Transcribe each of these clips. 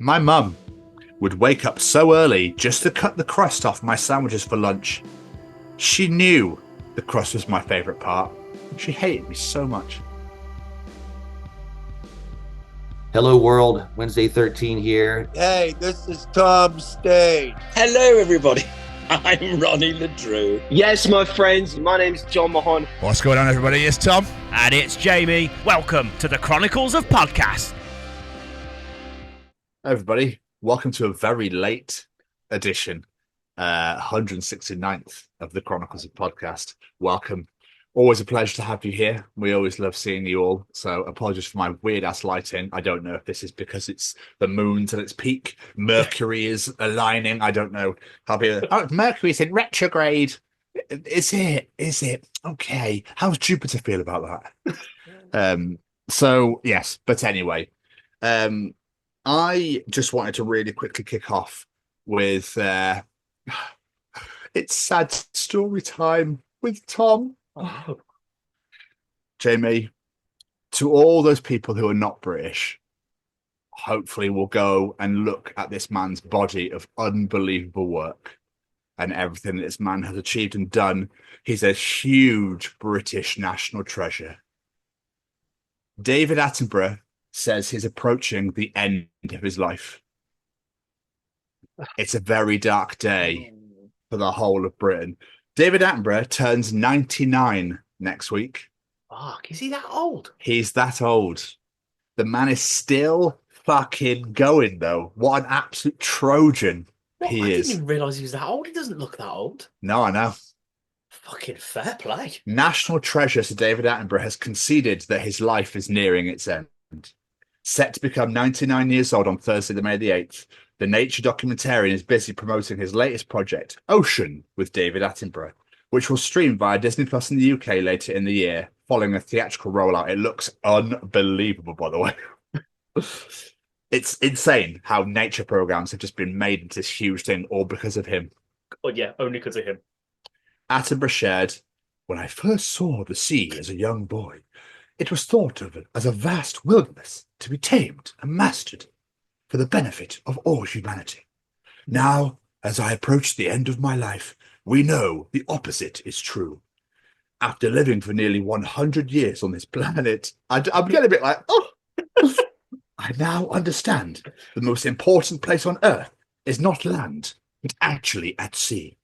My mum would wake up so early just to cut the crust off my sandwiches for lunch. She knew the crust was my favourite part. She hated me so much. Hello world, Wednesday 13 here. Hey, this is Tom Stain. Hello everybody, I'm Ronnie LeDrew. Yes, my friends, my name's John Mahon. What's going on, everybody? It's Tom. And it's Jamie. Welcome to the Chronicles of Podcast. Everybody, welcome to a very late edition, 169th of the Chronicles of Podcast. Welcome. Always a pleasure to have you here. We always love seeing you all. So apologies for my weird ass lighting. I don't know if this is because it's the moon's at its peak. Mercury is aligning. I don't know. Mercury's in retrograde. Is it? Is it? Okay. How's Jupiter feel about that? So yes, but anyway, I just wanted to really quickly kick off with it's sad story time with Tom. Oh. Jamie, to all those people who are not British, hopefully we'll go and look at this man's body of unbelievable work and everything that this man has achieved and done. He's a huge British national treasure. David Attenborough says he's approaching the end of his life. It's a very dark day for the whole of Britain. David Attenborough turns 99 next week. Fuck, is he that old? He's that old. The man is still fucking going, though. What an absolute Trojan he is. I didn't even realise he was that old. He doesn't look that old. No, I know. Fucking fair play. National treasure Sir David Attenborough has conceded that his life is nearing its end. Set to become 99 years old on Thursday, May the 8th, the nature documentarian is busy promoting his latest project, Ocean, with David Attenborough, which will stream via Disney Plus in the UK later in the year, following a theatrical rollout. It looks unbelievable, by the way. It's insane how nature programs have just been made into this huge thing, all because of him. Oh, yeah, only because of him. Attenborough shared, "When I first saw the sea as a young boy, it was thought of as a vast wilderness to be tamed and mastered for the benefit of all humanity. Now, as I approach the end of my life, we know the opposite is true. After living for nearly 100 years on this planet, I'm getting a bit like, oh, I now understand the most important place on Earth is not land, but actually at sea."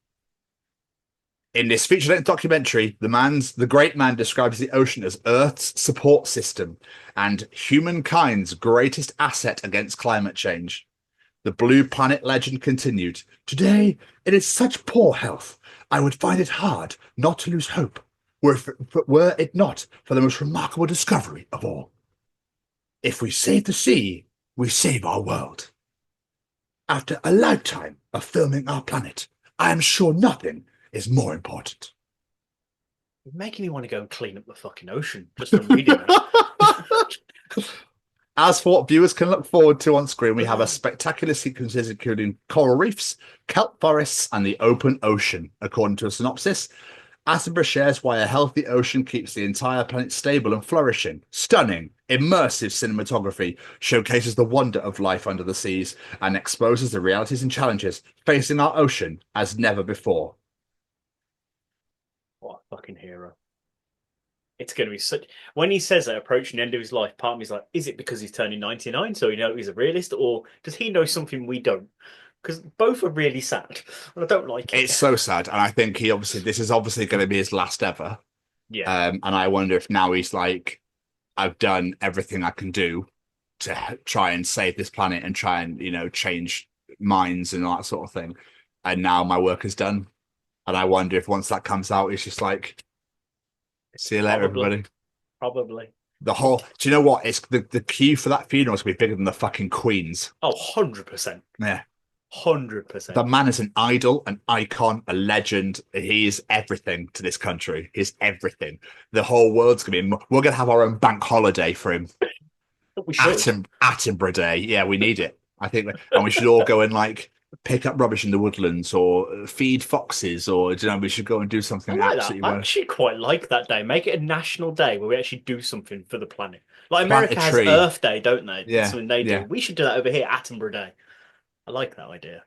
In this feature-length documentary, the great man describes the ocean as Earth's support system and humankind's greatest asset against climate change. The Blue Planet legend continued, "Today, it is such poor health, I would find it hard not to lose hope, were it not for the most remarkable discovery of all. If we save the sea, we save our world. After a lifetime of filming our planet, I am sure nothing is more important." You're making me want to go and clean up the fucking ocean just from reading it. As for what viewers can look forward to on screen, we have a spectacular sequences including coral reefs, kelp forests, and the open ocean. According to a synopsis, Attenborough shares why a healthy ocean keeps the entire planet stable and flourishing. Stunning, immersive cinematography showcases the wonder of life under the seas and exposes the realities and challenges facing our ocean as never before. What a fucking hero. It's going to be such... When he says that, approaching the end of his life, part of me is like, is it because he's turning 99, so he's a realist, or does he know something we don't? Because both are really sad, and I don't like it. It's so sad, and I think this is obviously going to be his last ever. Yeah. And I wonder if now he's like, I've done everything I can do to try and save this planet and try and, change minds and all that sort of thing. And now my work is done. And I wonder if once that comes out, it's just like, see you later, everybody. Probably. Do you know what? It's the queue for that funeral is going to be bigger than the fucking Queen's. Oh, 100%. Yeah. 100%. The man is an idol, an icon, a legend. He is everything to this country. He's everything. The whole world's going to be... We're going to have our own bank holiday for him. We should. Attenborough Day. Yeah, we need it. I think, and we should all go and pick up rubbish in the woodlands or feed foxes, or we should go and do something I absolutely. I actually quite like that day. Make it a national day where we actually do something for the planet. Like Plant a America has tree. Earth Day, don't they? Yeah, That's something they do. yeah. We should do that over here, Attenborough Day. I like that idea.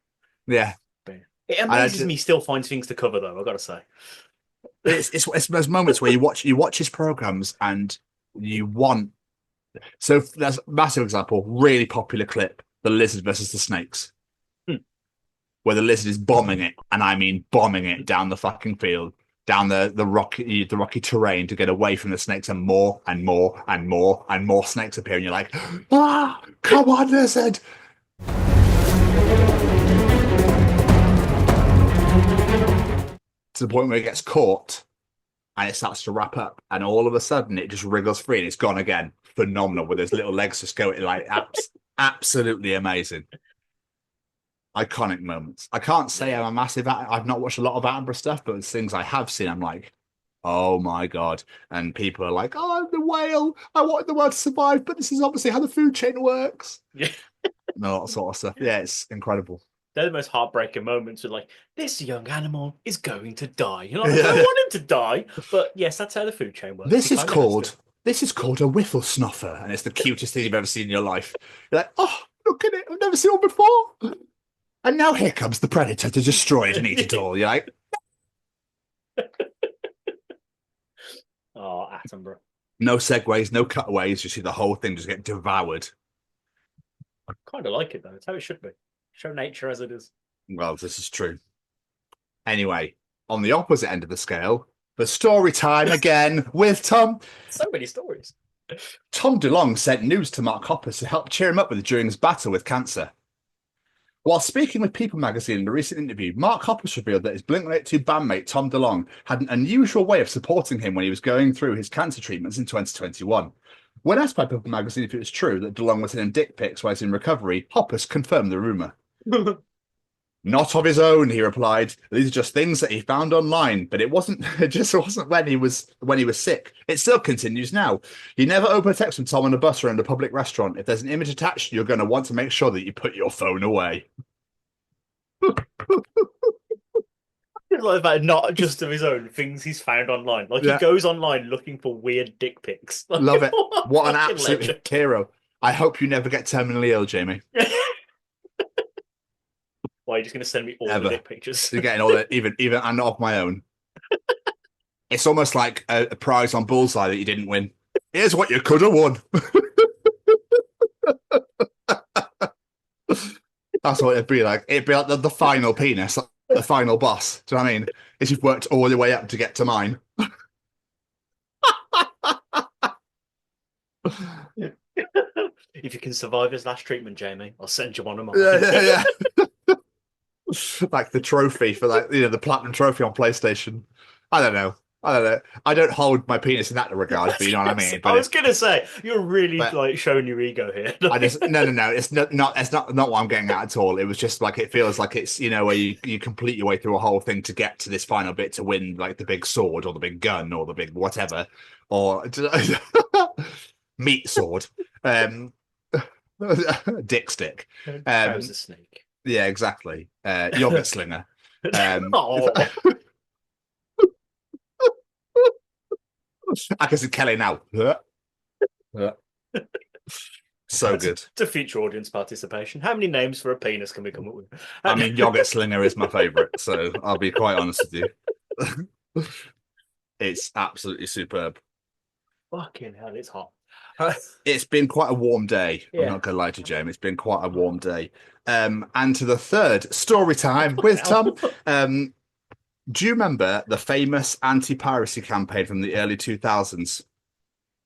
Yeah. It amazes me he still finds things to cover, though, I've got to say. It's those moments where you watch his programs and you want. So that's a massive example, really popular clip: the lizard versus the snakes, where the lizard is bombing it, and I mean bombing it down the fucking field, down the rocky terrain to get away from the snakes, and more and more and more and more snakes appear, and you're like, ah, come on, lizard. To the point where it gets caught and it starts to wrap up, and all of a sudden it just wriggles free and it's gone again. Phenomenal, with his little legs just going like absolutely amazing. Iconic moments. I can't say I'm a massive. I've not watched a lot of Attenborough stuff, but it's things I have seen, I'm like, oh my god. And people are like, oh, I'm the whale. I want the world to survive, but this is obviously how the food chain works. Yeah. And all that sort of stuff. Yeah, it's incredible. They're the most heartbreaking moments of like, this young animal is going to die. You're like, I don't want him to die, but yes, that's how the food chain works. This is called a whiffle snuffer, and it's the cutest thing you've ever seen in your life. You're like, oh, look at it, I've never seen one before. And now here comes the predator to destroy it and eat it all. You're like, oh, Attenborough. no segues, no cutaways. You see the whole thing just get devoured. I kind of like it though. It's how it should be. Show nature as it is. Well, this is true. Anyway, on the opposite end of the scale, the story time again with Tom. So many stories. Tom Delonge sent news to Mark Hoppus to help cheer him up during his battle with cancer. While speaking with People magazine in a recent interview, Mark Hoppus revealed that his Blink-182 bandmate Tom Delonge had an unusual way of supporting him when he was going through his cancer treatments in 2021. When asked by People magazine if it was true that Delonge was sending dick pics while he was in recovery, Hoppus confirmed the rumour. Not of his own, he replied. These are just things that he found online, but it just wasn't when he was sick. It still continues now. You never open a text from Tom on a bus or in a public restaurant. If there's an image attached, you're going to want to make sure that you put your phone away. Like that, not just of his own things he's found online. Like he goes online looking for weird dick pics. Like, love it. What an absolute hero. I hope you never get terminally ill, Jamie. Why are you just going to send me all the dick pictures? You're getting all the even and not of my own. It's almost like a prize on Bullseye that you didn't win. Here's what you could have won. That's what it'd be like. It'd be like the final penis, the final boss. Do you know what I mean? Is you've worked all the way up to get to mine. If you can survive his last treatment, Jamie, I'll send you one of mine. Yeah. Like the trophy for the platinum trophy on PlayStation. I don't know. I don't hold my penis in that regard, but you know what I mean. But I was gonna say you're really like showing your ego here. I just no. It's not what I'm getting at all. It was just like it feels like it's where you complete your way through a whole thing to get to this final bit to win like the big sword or the big gun or the big whatever or meat sword, dick stick, Trouser snake. Yeah, exactly. Yogurt slinger. I can see Kelly now. So good. To future audience participation. How many names for a penis can we come up with? I mean, yogurt slinger is my favourite, so I'll be quite honest with you. It's absolutely superb. Fucking hell, it's hot. It's been quite a warm day. Yeah. I'm not going to lie to you, Jamie. It's been quite a warm day. And to the third story time with Tom. Do you remember the famous anti-piracy campaign from the early 2000s?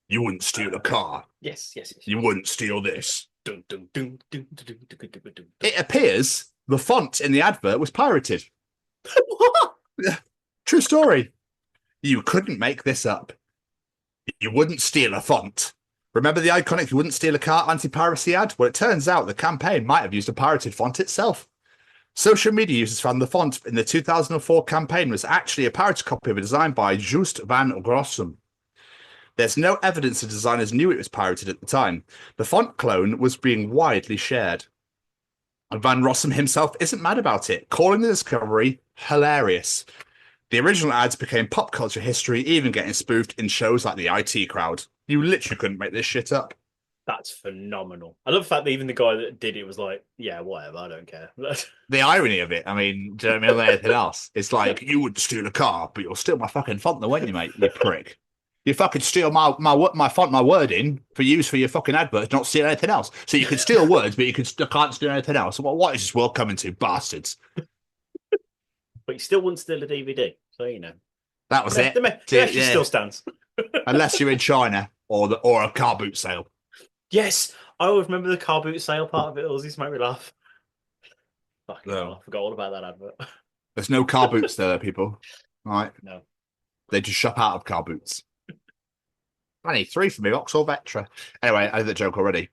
You wouldn't steal a car. Yes. You wouldn't steal this. Dun, dun, dun, dun, dun, dun, dun, dun, dun, dun. It appears the font in the advert was pirated. What? True story. You couldn't make this up. You wouldn't steal a font. Remember the iconic "you wouldn't steal a car" anti-piracy ad? Well, it turns out the campaign might have used a pirated font itself. Social media users found the font in the 2004 campaign was actually a pirated copy of a design by Just van Grossum. There's no evidence the designers knew it was pirated at the time. The font clone was being widely shared. And Van Rossum himself isn't mad about it, calling the discovery hilarious. The original ads became pop culture history, even getting spoofed in shows like the IT Crowd. You literally couldn't make this shit up. That's phenomenal. I love the fact that even the guy that did it was like, yeah, whatever, I don't care. The irony of it, I mean, do you know what I mean? Than anything else. It's like, you would steal a car, but you'll steal my fucking font, though, won't you, mate? You prick. You fucking steal my font, my wording for use for your fucking adverts, not steal anything else. So you can steal words, but you can't steal anything else. What is this world coming to, bastards? But you still wouldn't steal a DVD, so you know. That was it. The message still stands. Unless you're in China or a car boot sale. Yes, I always remember the car boot sale part of it. It always used to make me laugh. Fucking hell, I forgot all about that advert. There's no car boots there, people. Right? No. They just shop out of car boots. I need 3 for me, Vauxhall Vectra. Anyway, I did the joke already.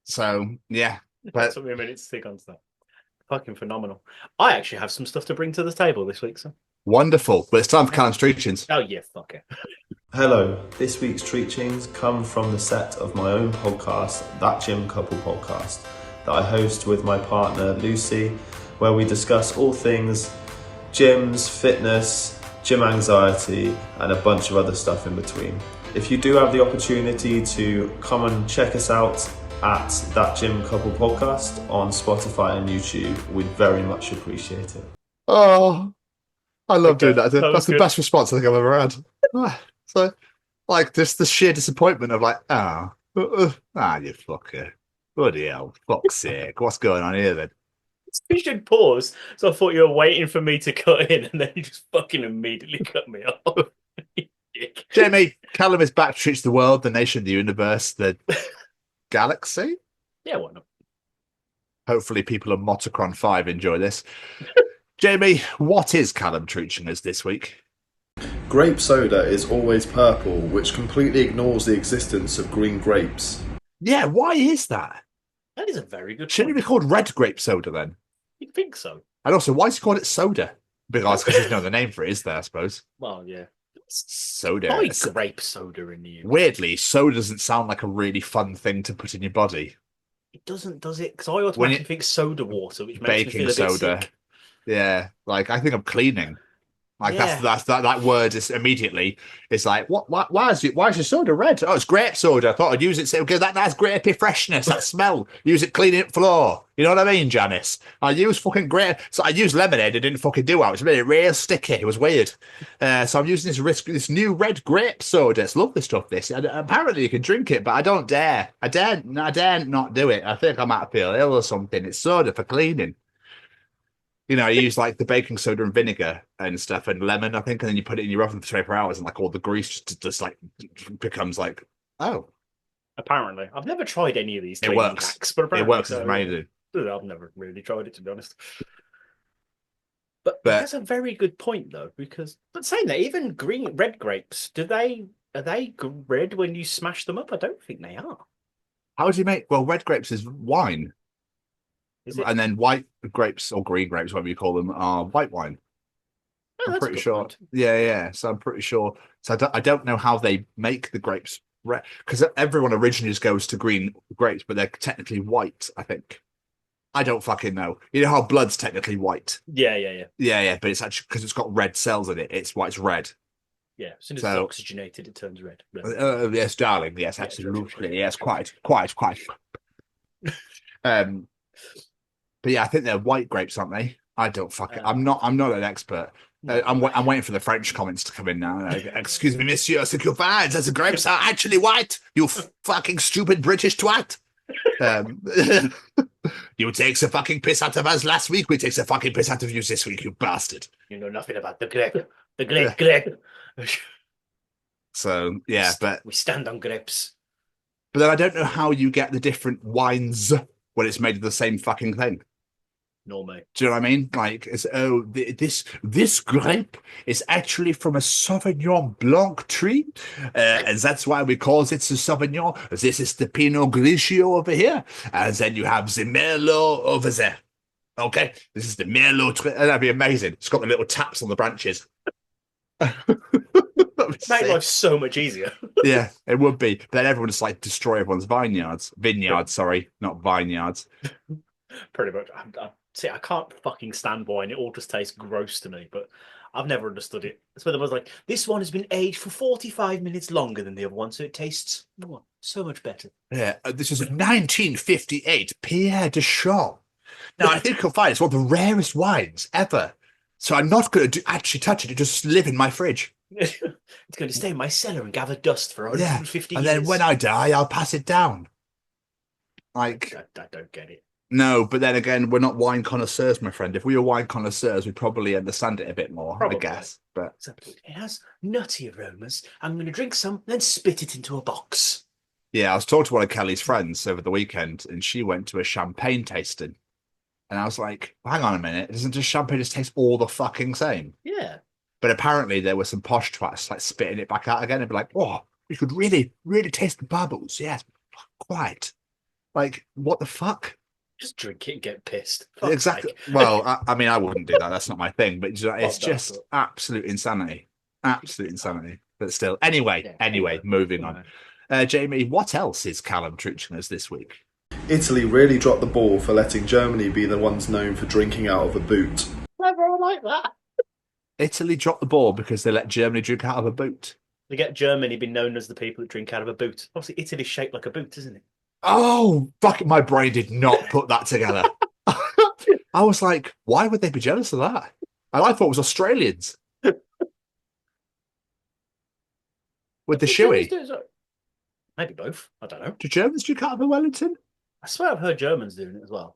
So, yeah. But it took me a minute to stick on stuff. Fucking phenomenal. I actually have some stuff to bring to the table this week, so. Wonderful. But it's time for Callum's Treachings. Oh, yeah, fuck it. Hello, this week's Treachings come from the set of my own podcast, That Gym Couple Podcast, that I host with my partner Lucy, where we discuss all things gyms, fitness, gym anxiety, and a bunch of other stuff in between. If you do have the opportunity to come and check us out at That Gym Couple Podcast on Spotify and YouTube, we'd very much appreciate it. Oh, I love doing that. That's the good. best response I think I've ever had. So, like, just the sheer disappointment of like, you fucker. Bloody hell, fuck's sake. What's going on here then? You should pause. So I thought you were waiting for me to cut in, and then you just fucking immediately cut me off. Jamie, Callum is back to treat the world, the nation, the universe, the galaxy. Yeah, why not? Hopefully people on Motocron 5 enjoy this. Jamie, what is Callum treating us this week? Grape soda is always purple, which completely ignores the existence of green grapes. Yeah, why is that? That is a very good Shouldn't it point. be called red grape soda then? You'd think so. And also, why is he called it soda? Because there's no other name for it, is there, I suppose? Well, yeah. Soda. Buy grape soda in the UK. Weirdly, soda doesn't sound like a really fun thing to put in your body. It doesn't, does it? Because I automatically think soda water, which makes me Baking feel a bit soda. sick. Yeah, like I think I'm cleaning. Like Yeah. that word is immediately. It's like why is your soda red? Oh, it's grape soda. I thought I'd use it. So that's grapey freshness. That smell. Use it cleaning up floor. You know what I mean, Janice? I use fucking grape. So I used lemonade. It didn't fucking do out. It was real sticky. It was weird. So I'm using this new red grape soda. It's lovely stuff. This apparently you can drink it, but I don't dare. I dare not do it. I think I might feel ill or something. It's soda for cleaning. You know, you use like the baking soda and vinegar and stuff and lemon, I think, and then you put it in your oven for 24 hours and like all the grease just like becomes like, oh. Apparently. I've never tried any of these It cleaning works. hacks, but It apparently works. It's amazing. I've never really tried it, to be honest. But that's a very good point, though, because but saying that, even red grapes, are they red when you smash them up? I don't think they are. How do you make? Well, red grapes is wine, Is it? and then white grapes or green grapes, whatever you call them, are white wine. Oh, I'm that's a pretty good sure. point. Yeah. So I'm pretty sure. So I don't know how they make the grapes red, because everyone originally just goes to green grapes, but they're technically white, I think. I don't fucking know. You know how blood's technically white? Yeah. Yeah, but it's actually because it's got red cells in it. It's why it's red. Yeah, as soon as So- it's oxygenated, it turns red. Yes, darling. Yes, Yeah, absolutely. Yes, quite. But yeah, I think they're white grapes, aren't they? I don't fucking. I'm not an expert. I'm waiting for the French comments to come in now. Excuse me, monsieur, c'est que fine. The grapes are actually white. You fucking stupid British twat. You take the fucking piss out of us last week. We take the fucking piss out of you this week, you bastard. You know nothing about the grape. The grape. So yeah, but we stand on grapes. then I don't know how you get the different wines when it's made of the same fucking thing. No, mate. Do you know what I mean? Like, this grape is actually from a Sauvignon Blanc tree, and that's why we call it the Sauvignon. This is the Pinot Grigio over here, and then you have the Merlot over there. Okay, this is the Merlot tree. That'd be amazing. It's got the little taps on the branches. Make life so much easier. Yeah, it would be. But then everyone just like destroy everyone's vineyards. Sorry, not vineyards. Pretty much. See, I can't fucking stand wine. It all just tastes gross to me. But I've never understood it. That's where the was like, this one has been aged for 45 minutes longer than the other one, so it tastes so much better. Yeah, this is 1958 Pierre de Champs. Now, I think you'll find it's one of the rarest wines ever. So I'm not going to actually touch it. It just live in my fridge. It's going to stay in my cellar and gather dust for 150 and years. then when I die, I'll pass it down. Like, I don't get it. No, but then again, we're not wine connoisseurs, my friend. If we were wine connoisseurs, we'd probably understand it a bit more, Probably. I guess. But it has nutty aromas. I'm going to drink some, then spit it into a box. yeah, I was talking to one of Kelly's friends over the weekend, and she went to a champagne tasting. And I was like, hang on a minute, doesn't just champagne just taste all the fucking same? Yeah. But apparently there were some posh twats like spitting it back out again and be like, oh, you could really, really taste the bubbles. Yes, quite. Like, what the fuck? Just drink it and get pissed. Exactly. Well, I mean, I wouldn't do that. That's not my thing. But it's just absolute insanity. Absolute insanity. But still. Anyway, moving on. Jamie, what else is Callum Treaching us this week? Italy really dropped the ball for letting Germany be the ones known for drinking out of a boot. Never like that. Italy dropped the ball because they let Germany drink out of a boot. They get Germany been known as the people that drink out of a boot. Obviously, Italy's shaped like a boot, isn't it? Oh, fuck, my brain did not put that together. I was like, why would they be jealous of that? And I thought it was Australians. With the shoey. Maybe both. I don't know. Do Germans drink out of a Wellington? I swear I've heard Germans doing it as well.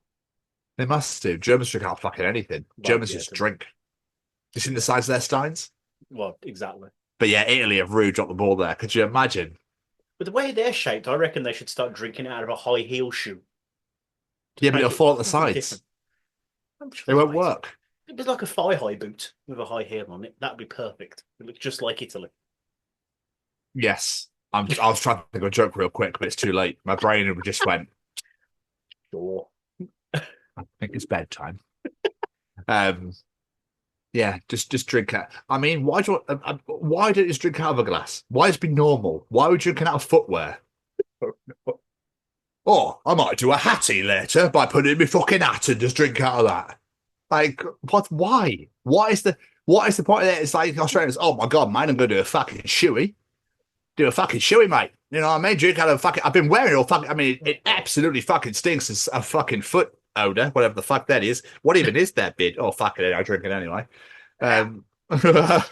They must do. Germans drink out of fucking anything. Well, Germans yeah, just drink. You seen the size of their steins? Well, exactly. But yeah, Italy have really dropped the ball there. Could you imagine? With the way they're shaped, I reckon they should start drinking out of a high heel shoe. Yeah, but it'll fall at the sides. They won't work. It'd be like a thigh-high boot with a high heel on it. That'd be perfect. It looks just like Italy. Yes. I was trying to think of a joke real quick, but it's too late. My brain just went. Sure. I think it's bedtime. Yeah, just drink it. I mean, why don't you just drink out of a glass? Why is it be normal? Why would you drink out of footwear? Oh, I might do a hattie later by putting in my fucking hat and just drink out of that. Like, what? Why? What is the point of it? It's like Australians. Oh my god, mate, I'm gonna do a fucking shoey. Do a fucking shoey, mate. You know what I mean? Drink out of fucking. I've been wearing it all fucking. I mean, it absolutely fucking stinks as a fucking foot odor, whatever the fuck that is. What even is that bit? Oh, fuck it, I drink it anyway. I've got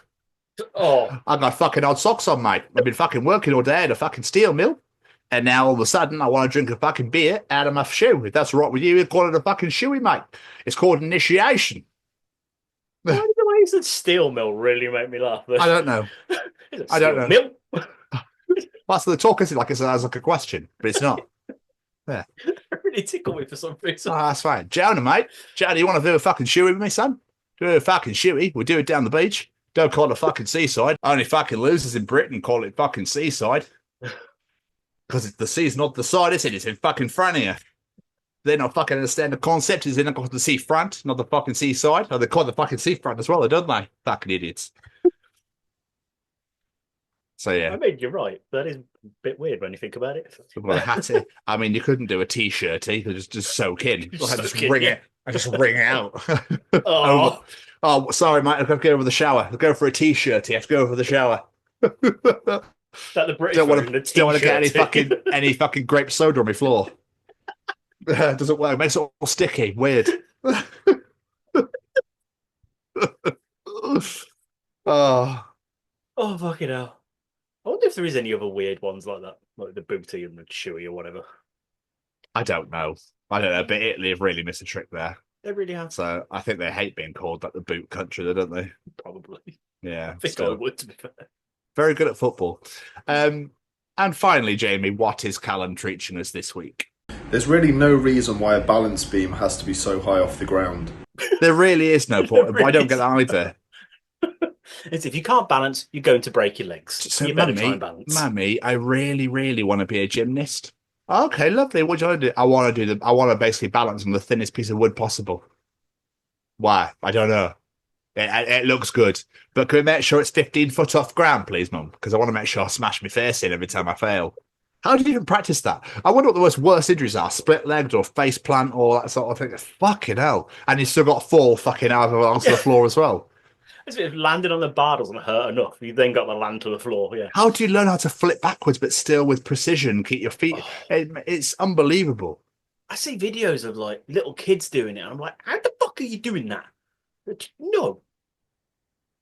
fucking old socks on, mate. I've been fucking working all day at a fucking steel mill, and now all of a sudden I want to drink a fucking beer out of my shoe. If that's right with you, you call it a fucking shoey, mate. It's called initiation. Why did the way you said steel mill really make me laugh? I don't know. I don't know. Mill? That's the talk, isn't it? Like it's like a question, but it's not. Yeah. Really tickle me for some reason. Oh, that's fine. Jonah, mate. Jonah, you want to do a fucking shoey with me, son? Do a fucking shoey. We'll do it down the beach. Don't call it a fucking seaside. Only fucking losers in Britain call it fucking seaside. Because the sea's not the side, is it? It's in fucking front of you. They don't fucking understand the concept. Is they're not called the sea front, not the fucking seaside. Oh, they call it the fucking seafront as well, don't they? Fucking idiots. So yeah. I mean, you're right. That is a bit weird when you think about it. Well, I mean, you couldn't do a t-shirt. You could just soak in. Just ring it. I just ring out. Oh, sorry, mate. I've got to go over the shower. I'll go for a t-shirt. You have to go over the shower. That the British don't want to get any fucking grape soda on my floor. Doesn't work. It makes it all sticky. Weird. Oh, fucking hell. I wonder if there is any other weird ones like that, like the booty and the shoey or whatever. I don't know. But Italy have really missed a trick there. They really have. So I think they hate being called like the boot country, don't they? Probably. Yeah. I think I would, to be fair. Very good at football. And finally, Jamie, what is Callum Treaching us this week? There's really no reason why a balance beam has to be so high off the ground. There really is no point. I don't get that either. It's if you can't balance, you're going to break your legs. So, you better try and balance. Mammy, I really, really want to be a gymnast. Okay, lovely. What do you want to do? I want to basically balance on the thinnest piece of wood possible. Why? I don't know. It looks good. But can we make sure it's 15 foot off ground, please, Mum? Because I want to make sure I smash my face in every time I fail. How do you even practice that? I wonder what the worst injuries are. Split-legged or face plant or that sort of thing. Fucking hell. And you still got to fall fucking out onto the floor as well. If it landed on the bar doesn't hurt enough, you then got the land to the floor. Yeah. How do you learn how to flip backwards but still with precision keep your feet? It's unbelievable. I see videos of like little kids doing it. And I'm like, how the fuck are you doing that? No,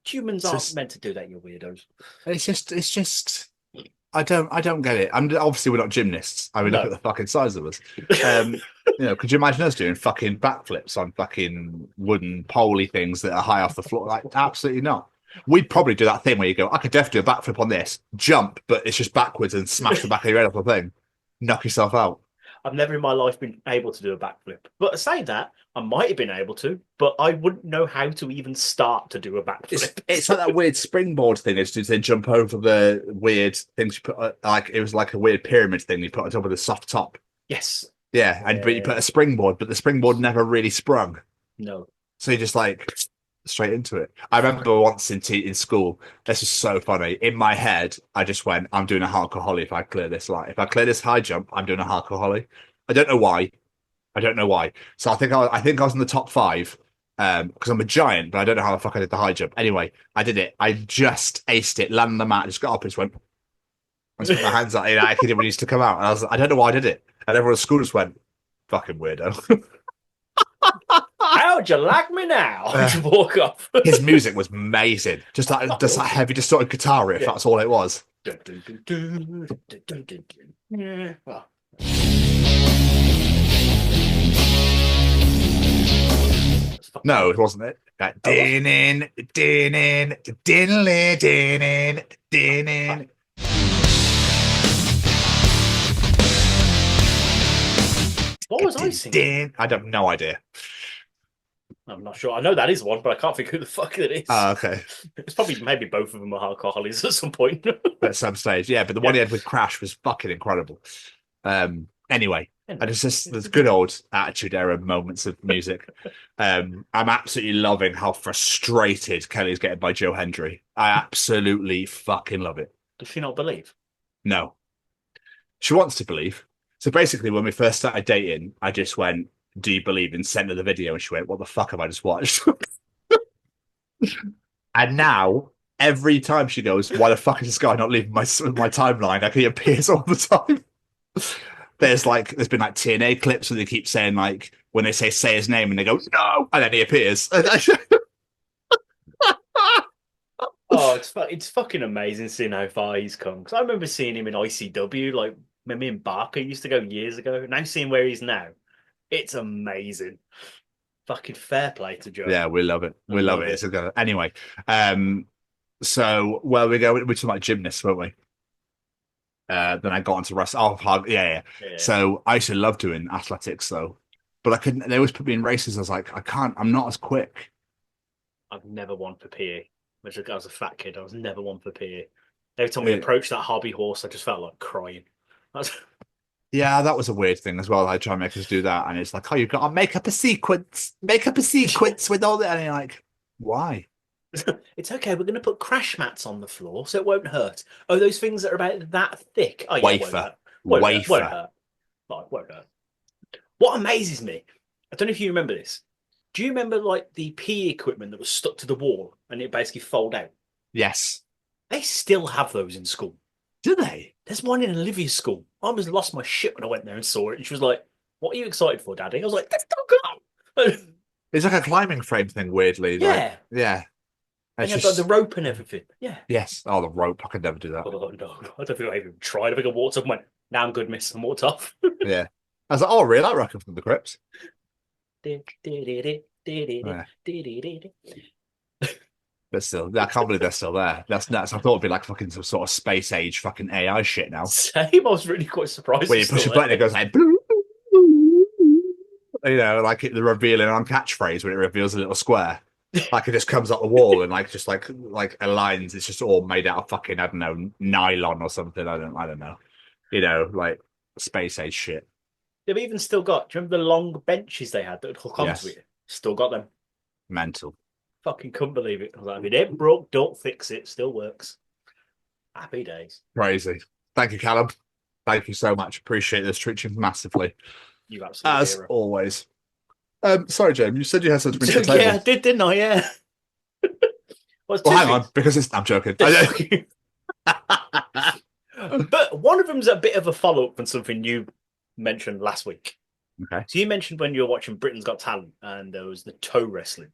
humans aren't meant to do that. You weirdos. It's just. I don't get it. Obviously we're not gymnasts. I mean, look at the fucking size of us. Could you imagine us doing fucking backflips on fucking wooden poley things that are high off the floor? Like, absolutely not. We'd probably do that thing where you go, I could definitely do a backflip on this, jump, but it's just backwards and smash the back of your head off the thing, knock yourself out. I've never in my life been able to do a backflip. But saying that, I might have been able to, but I wouldn't know how to even start to do a backflip. It's like that weird springboard thing. It's just they jump over the weird things you put, like it was like a weird pyramid thing you put on top of the soft top. Yes. Yeah, but you put a springboard, but the springboard never really sprung. No. So you just like straight into it. I remember once in school, this is so funny. In my head, I just went, I'm doing a hardcore holly if I clear this line. If I clear this high jump, I'm doing a hardcore holly. I don't know why. So I think I was in the top 5 because I'm a giant, but I don't know how the fuck I did the high jump. Anyway, I did it. I just aced it, landed on the mat, just got up and just went. I just put my hands out. I didn't really used to come out. And I was like, I don't know why I did it. And everyone at school just went, fucking weirdo. How'd you like me now? Just walk off. His music was amazing. Just that heavy distorted guitar riff. Yeah. That's all it was. No, it wasn't it. Like, din-in. What was I singing? I have no idea. I'm not sure. I know that is one, but I can't think who the fuck it is. Oh, okay. It's probably maybe both of them are hardcore hollies at some point. At some stage, yeah. But the one he had with Crash was fucking incredible. Anyway, and it's just there's good old Attitude Era moments of music. I'm absolutely loving how frustrated Kelly's getting by Joe Hendry. I absolutely fucking love it. Does she not believe? No. She wants to believe. So basically, when we first started dating, I just went, do you believe in sent her the video? And she went, what the fuck have I just watched? And now, every time she goes, why the fuck is this guy not leaving my timeline? Like, he appears all the time. There's been like TNA clips where they keep saying, like, when they say his name and they go, no, and then he appears. Oh, it's fucking amazing seeing how far he's come. Because I remember seeing him in ICW, like, when me and Barker used to go years ago. Now seeing where he's now, it's amazing. Fucking fair play to Joe. Yeah, we love it. We love it. It's a good. Anyway, so where we go, we're talking about gymnasts, weren't we? Then I got onto wrestling. Oh, yeah. So I used to love doing athletics, though, but I couldn't. They always put me in races. I was like, I can't. I'm not as quick. I've never won for PE. I was a fat kid. I was never one for PE. Every time we approached that hobby horse, I just felt like crying. Yeah, that was a weird thing as well. I try and make us do that, and it's like, oh, you've got to make up a sequence with all that. And you're like, why? It's okay. We're going to put crash mats on the floor so it won't hurt. Oh, those things that are about that thick. Oh, yeah, wafer. Won't hurt. Won't hurt. What amazes me, I don't know if you remember this. Do you remember like the PE equipment that was stuck to the wall and it basically fold out? Yes. They still have those in school. Do they? There's one in Olivia's school. I almost lost my shit when I went there and saw it. And she was like, what are you excited for, Daddy? I was like, that's not good. It's like a climbing frame thing, weirdly. Yeah. Like, yeah. And you had the rope and everything. Yeah. Yes. Oh, the rope. I could never do that. Oh, no. I don't think I even tried. I think I walked up and went, now I'm good, miss. I'm walked off. Yeah. I was like, oh, really? I reckon from the crypts. Yeah. But still, I can't believe they're still there. That's nuts. I thought it'd be like fucking some sort of space age fucking AI shit now. Same. I was really quite surprised. When you push a button, it goes like, you know, like the revealing on catchphrase when it reveals a little square. Like it just comes up the wall and like aligns. It's just all made out of fucking, I don't know, nylon or something. I don't know. You know, like space age shit. They've even still got, do you remember the long benches they had that would hook onto it? Still got them. Mental. Fucking couldn't believe it. I was like, if it ain't broke, don't fix it. Still works. Happy days. Crazy. Thank you, Callum. Thank you so much. Appreciate this Treachings massively. You absolutely as always. Sorry, James. You said you had something to bring to the table. Yeah, I did, didn't I? Yeah. Well, it's Well, two hang on, things. because I'm joking. But one of them's a bit of a follow-up from something you mentioned last week. Okay. So you mentioned when you were watching Britain's Got Talent and there was the toe wrestling.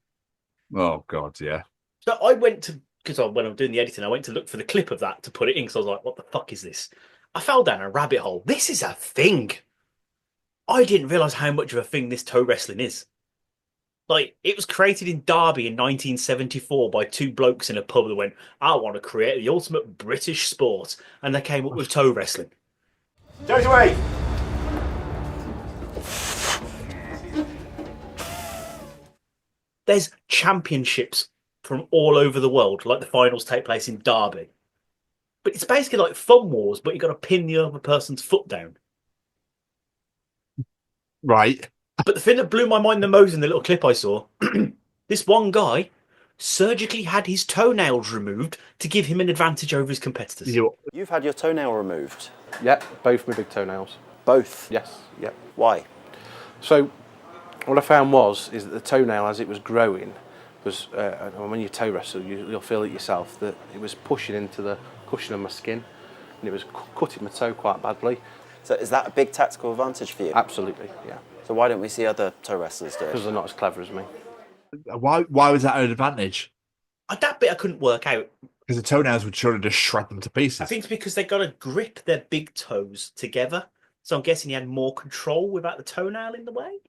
Oh, God, yeah. So I went to, because when I'm doing the editing, I went to look for the clip of that to put it in because I was like, what the fuck is this? I fell down a rabbit hole. This is a thing. I didn't realise how much of a thing this toe wrestling is. Like, it was created in Derby in 1974 by two blokes in a pub that went, I want to create the ultimate British sport. And they came up with toe wrestling. Don't away! There's championships from all over the world, like the finals take place in Derby. But it's basically like Fun Wars, but you've got to pin the other person's foot down. Right. But the thing that blew my mind the most in the little clip I saw, this one guy surgically had his toenails removed to give him an advantage over his competitors. You've had your toenail removed? Yep, both my big toenails. Both? Yes, yep. Why? So, what I found is that the toenail, as it was growing, was, when you toe wrestle, you'll feel it yourself, that it was pushing into the cushion of my skin, and it was cutting my toe quite badly. So is that a big tactical advantage for you? Absolutely, yeah. So why don't we see other toe wrestlers do it? Because they're not as clever as me. Why was that an advantage? That bit I couldn't work out. Because the toenails would surely just shred them to pieces. I think it's because they got to grip their big toes together. So I'm guessing he had more control without the toenail in the way.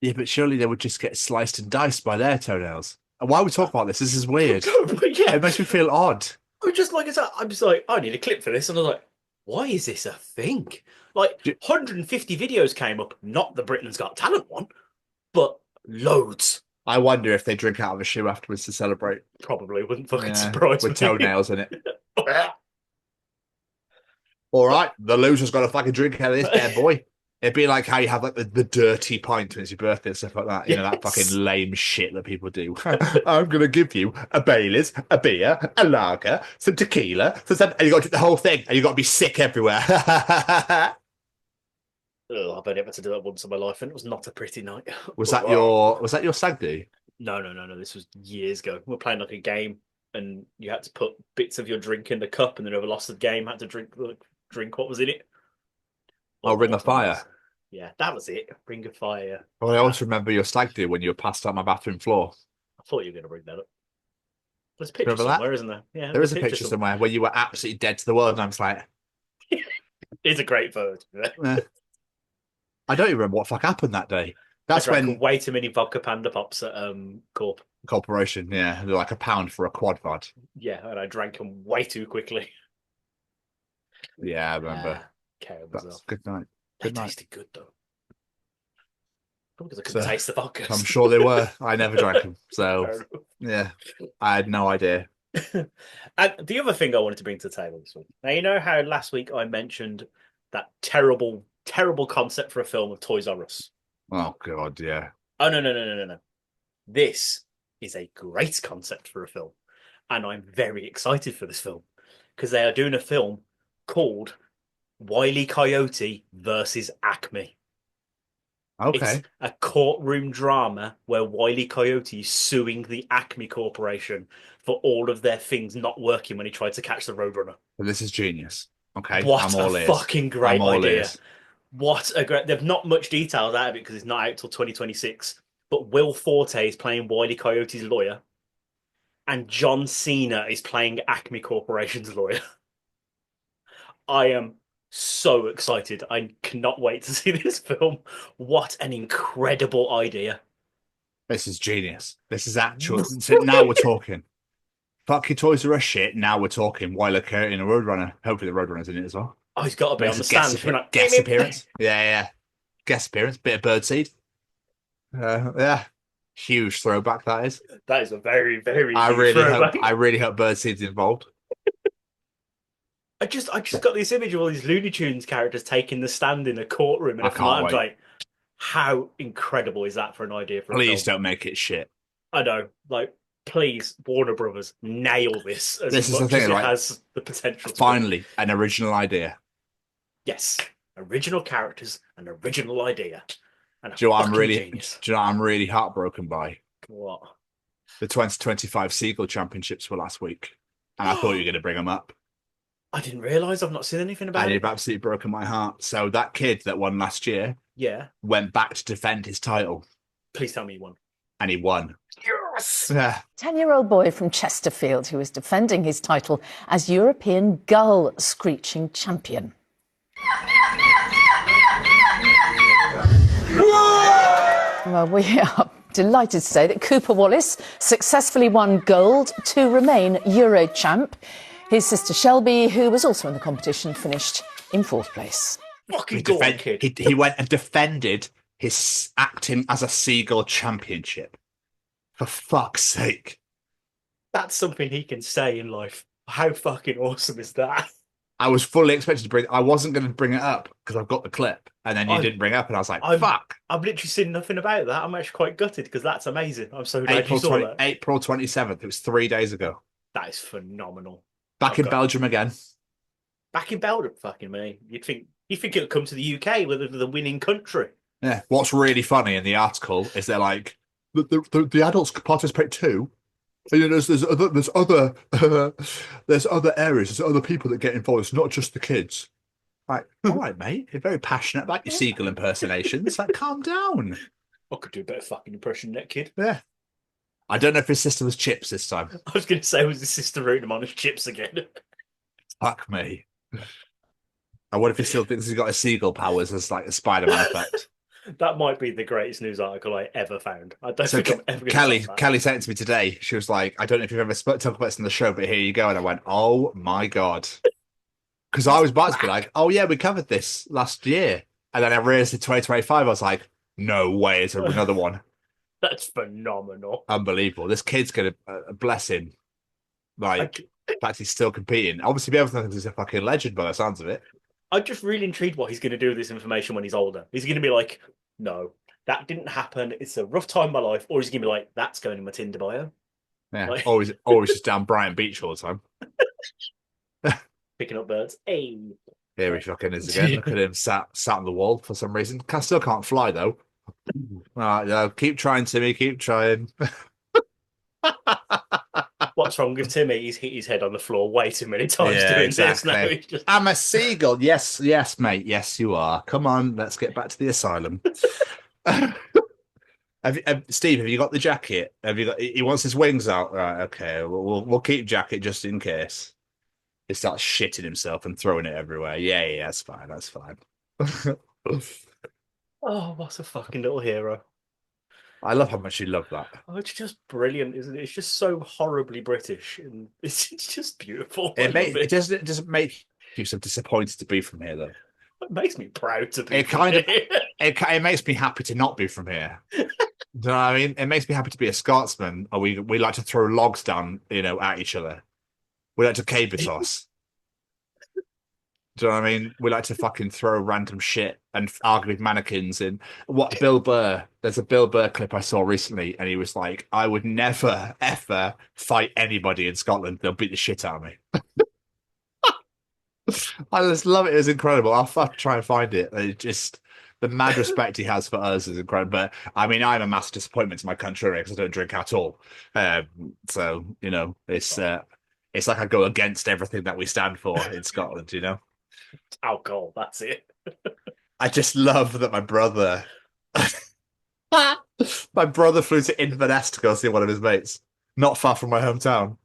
Yeah, but surely they would just get sliced and diced by their toenails. And why we talk about this? This is weird. But yeah, It makes me feel odd. I just like I said, I'm just like, I need a clip for this, and I was like, why is this a thing? Like 150 videos came up, not the Britain's Got Talent one, but loads. I wonder if they drink out of a shoe afterwards to celebrate. Probably wouldn't fucking surprise me. With toenails in it. All right, the loser's got a fucking drink out of this bad boy. It'd be like how you have like the dirty pint when it's your birthday and stuff like that. You know, that fucking lame shit that people do. I'm going to give you a Baileys, a beer, a lager, some tequila, and you got to do the whole thing, and you got to be sick everywhere. I've only ever to do that once in my life, and it was not a pretty night. Was that your stag do? No. This was years ago. We were playing like a game, and you had to put bits of your drink in the cup, and then whoever lost the game had to drink what was in it. Oh, Ring of Fire. Yeah, that was it. Ring of Fire. Well, I always remember your stag do when you were passed out my bathroom floor. I thought you were going to bring that up. There's a picture Remember somewhere, that? isn't there? Yeah, there is a picture somewhere where you were absolutely dead to the world, and I was like, it's a great photo. I don't even remember what the fuck happened that day. That's when way too many vodka Panda Pops at Corporation, yeah, they're like £1 for a quad vod. Yeah, and I drank them way too quickly. Yeah, I remember. That's good night. They tasted good though. Probably because I couldn't taste the vodka. I'm sure they were. I never drank them, so yeah, I had no idea. And the other thing I wanted to bring to the table this week. Now, you know how last week I mentioned that terrible concept for a film of Toys R Us. Oh God, yeah. Oh no. This is a great concept for a film, and I'm very excited for this film because they are doing a film called Wile E Coyote versus Acme. Okay. It's a courtroom drama where Wile E Coyote is suing the Acme Corporation for all of their things not working when he tried to catch the Roadrunner. Well, this is genius. Okay, What I'm all a ears. fucking great idea. Ears. What a great... They've not much details out of it because it's not out till 2026. But Will Forte is playing Wile E Coyote's lawyer. And John Cena is playing Acme Corporation's lawyer. I am so excited. I cannot wait to see this film. What an incredible idea. This is genius. This is actual. Now we're talking. Fuck your Toys R Us shit. Now we're talking Wile E Coyote and a Roadrunner. Hopefully the Roadrunner's in it as well. Oh, he's got to be on the stand. Guest appearance. Yeah. Guest appearance. Bit of birdseed. Yeah. Huge throwback, that is. That is a very, very I throwback. really hope birdseed's involved. I just got this image of all these Looney Tunes characters taking the stand in a courtroom, and I'm like, how incredible is that for an idea for a film? Please don't make it shit. I know, like, please, Warner Brothers, nail this as This is much the thing, as it right? has the potential. Finally, an original idea. Yes, original characters, an original idea, and Do you know what genius. I'm really heartbroken by? What? The 2025 Seagull Championships were last week, and I thought you were going to bring them up. I didn't realise. I've not seen anything about And it. you've absolutely broken my heart. So that kid that won last year went back to defend his title. Please tell me he won. And he won. Yes! Yeah. 10-year-old boy from Chesterfield who is defending his title as European gull screeching champion. Well, we are delighted to say that Cooper Wallace successfully won gold to remain Euro champ. His sister Shelby, who was also in the competition, finished in fourth place. Fucking go on, kid. He went and defended his acting as a Seagull championship. For fuck's sake. That's something he can say in life. How fucking awesome is that? I was fully expected to I wasn't going to bring it up because I've got the clip. And then you didn't bring it up and I was like, fuck. I've literally seen nothing about that. I'm actually quite gutted because that's amazing. I'm so glad you saw that. April 27th. It was 3 days ago. That is phenomenal. Back in Belgium again. Back in Belgium, fucking me. You'd think it'll come to the UK with the winning country. Yeah. What's really funny in the article is they're like, the adults could participate too. You know, there's other areas, there's other people that get involved. It's not just the kids. Like, all right, mate, you're very passionate about your seagull impersonations. Like, calm down. I could do a better fucking impression than that kid. Yeah. I don't know if his sister was Chips this time. I was going to say, was his sister rooting him on as Chips again? Fuck me. I wonder if he still thinks he's got his seagull powers as like a Spider-Man effect. That might be the greatest news article I ever found. I don't think I'm ever going to Kelly sent it to me today. She was like, I don't know if you've ever talked about this in the show, but here you go. And I went, oh my God. Because I was about to be like, oh yeah, we covered this last year. And then I realized in 2025, I was like, no way, it's another one. That's phenomenal. Unbelievable. This kid's going to, bless him. Like, in fact, he's still competing. Obviously, everyone thinks he's a fucking legend by the sounds of it. I'm just really intrigued what he's going to do with this information when he's older. He's going to be like, no, that didn't happen. It's a rough time in my life. Or he's going to be like, that's going in my Tinder bio. Yeah, like... always just down Brighton Beach all the time. Picking up birds. Hey. Here he fucking is again. Look at him sat on the wall for some reason. Still can't fly, though. All right, no, keep trying, Timmy. Keep trying. What's wrong with Timmy? He's hit his head on the floor way too many times doing this now. Just... I'm a seagull. Yes, mate. Yes, you are. Come on, let's get back to the asylum. Steve, have you got the jacket? Have you got? He wants his wings out. Right, okay. We'll keep jacket just in case. He starts shitting himself and throwing it everywhere. Yeah, that's fine. That's fine. Oh, what a fucking little hero. I love how much you love that. Oh, it's just brilliant, isn't it? It's just so horribly British, and it's just beautiful. It doesn't make you so disappointed to be from here, though. It makes me proud to be. It makes me happy to not be from here. Do you know what I mean? It makes me happy to be a Scotsman, or we like to throw logs down, at each other. We like to caber toss. Do you know what I mean? We like to fucking throw random shit and argue with mannequins. And Bill Burr, there's a Bill Burr clip I saw recently, and he was like, I would never, ever fight anybody in Scotland. They'll beat the shit out of me. I just love it. It was incredible. I'll try and find it. It just, the mad respect he has for us is incredible. But I mean, I'm a massive disappointment to my country because I don't drink at all. So, it's like I go against everything that we stand for in Scotland, Alcohol, that's it. I just love that my brother flew to Inverness to go see one of his mates, not far from my hometown.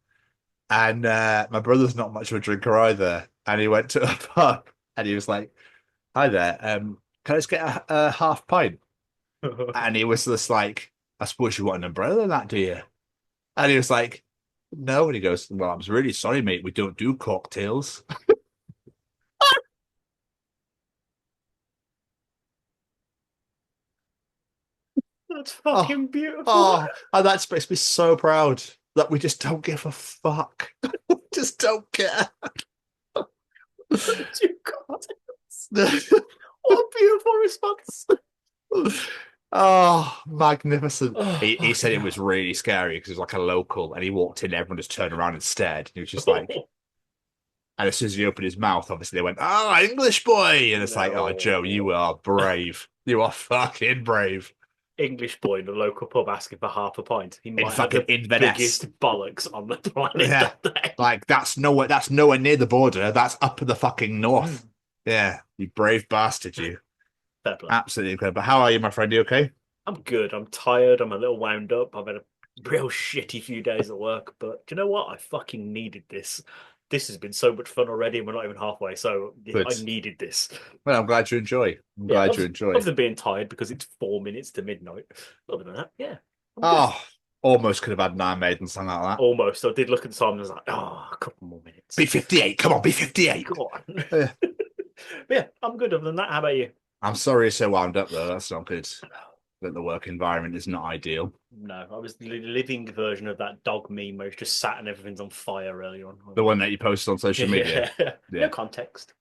And my brother's not much of a drinker either. And he went to a pub and he was like, hi there, can I just get a half pint? And he was just like, I suppose you want an umbrella than that, do you? And he was like, no. And he goes, well, I'm really sorry, mate. We don't do cocktails. That's fucking beautiful. Oh, that makes me so proud that we just don't give a fuck. We just don't care. God. What a beautiful response. Oh, magnificent. He said it was really scary because it was like a local and he walked in, everyone just turned around and stared. And he was just like, and as soon as he opened his mouth, obviously they went, English boy. And it's like, oh, Joe, you are brave. You are fucking brave. English boy in the local pub asking for half a pint. He might have fucking the Inverness. biggest bollocks on the planet Yeah. that day. Like, that's nowhere near the border. That's up in the fucking north. Yeah, you brave bastard, you. Fair play. Absolutely incredible. How are you, my friend? You okay? I'm good. I'm tired. I'm a little wound up. I've had a real shitty few days at work, but do you know what? I fucking needed this. This has been so much fun already, and we're not even halfway. So Good. I needed this. Well, I'm glad you enjoy. I'm glad you enjoy. Other than being tired because it's 4 minutes to midnight. Other than that, yeah. Oh, almost could have had Nine Maidens something like that. Almost. I did look at the time and I was like, a couple more minutes. Be 58. Come on, be 58. Go on. Yeah. But yeah, I'm good. Other than that, how about you? I'm sorry you're so wound up, though. That's not good. That the work environment is not ideal. No, I was the living version of that dog meme where it's just sat and everything's on fire earlier on. The one that you posted on social media. No context.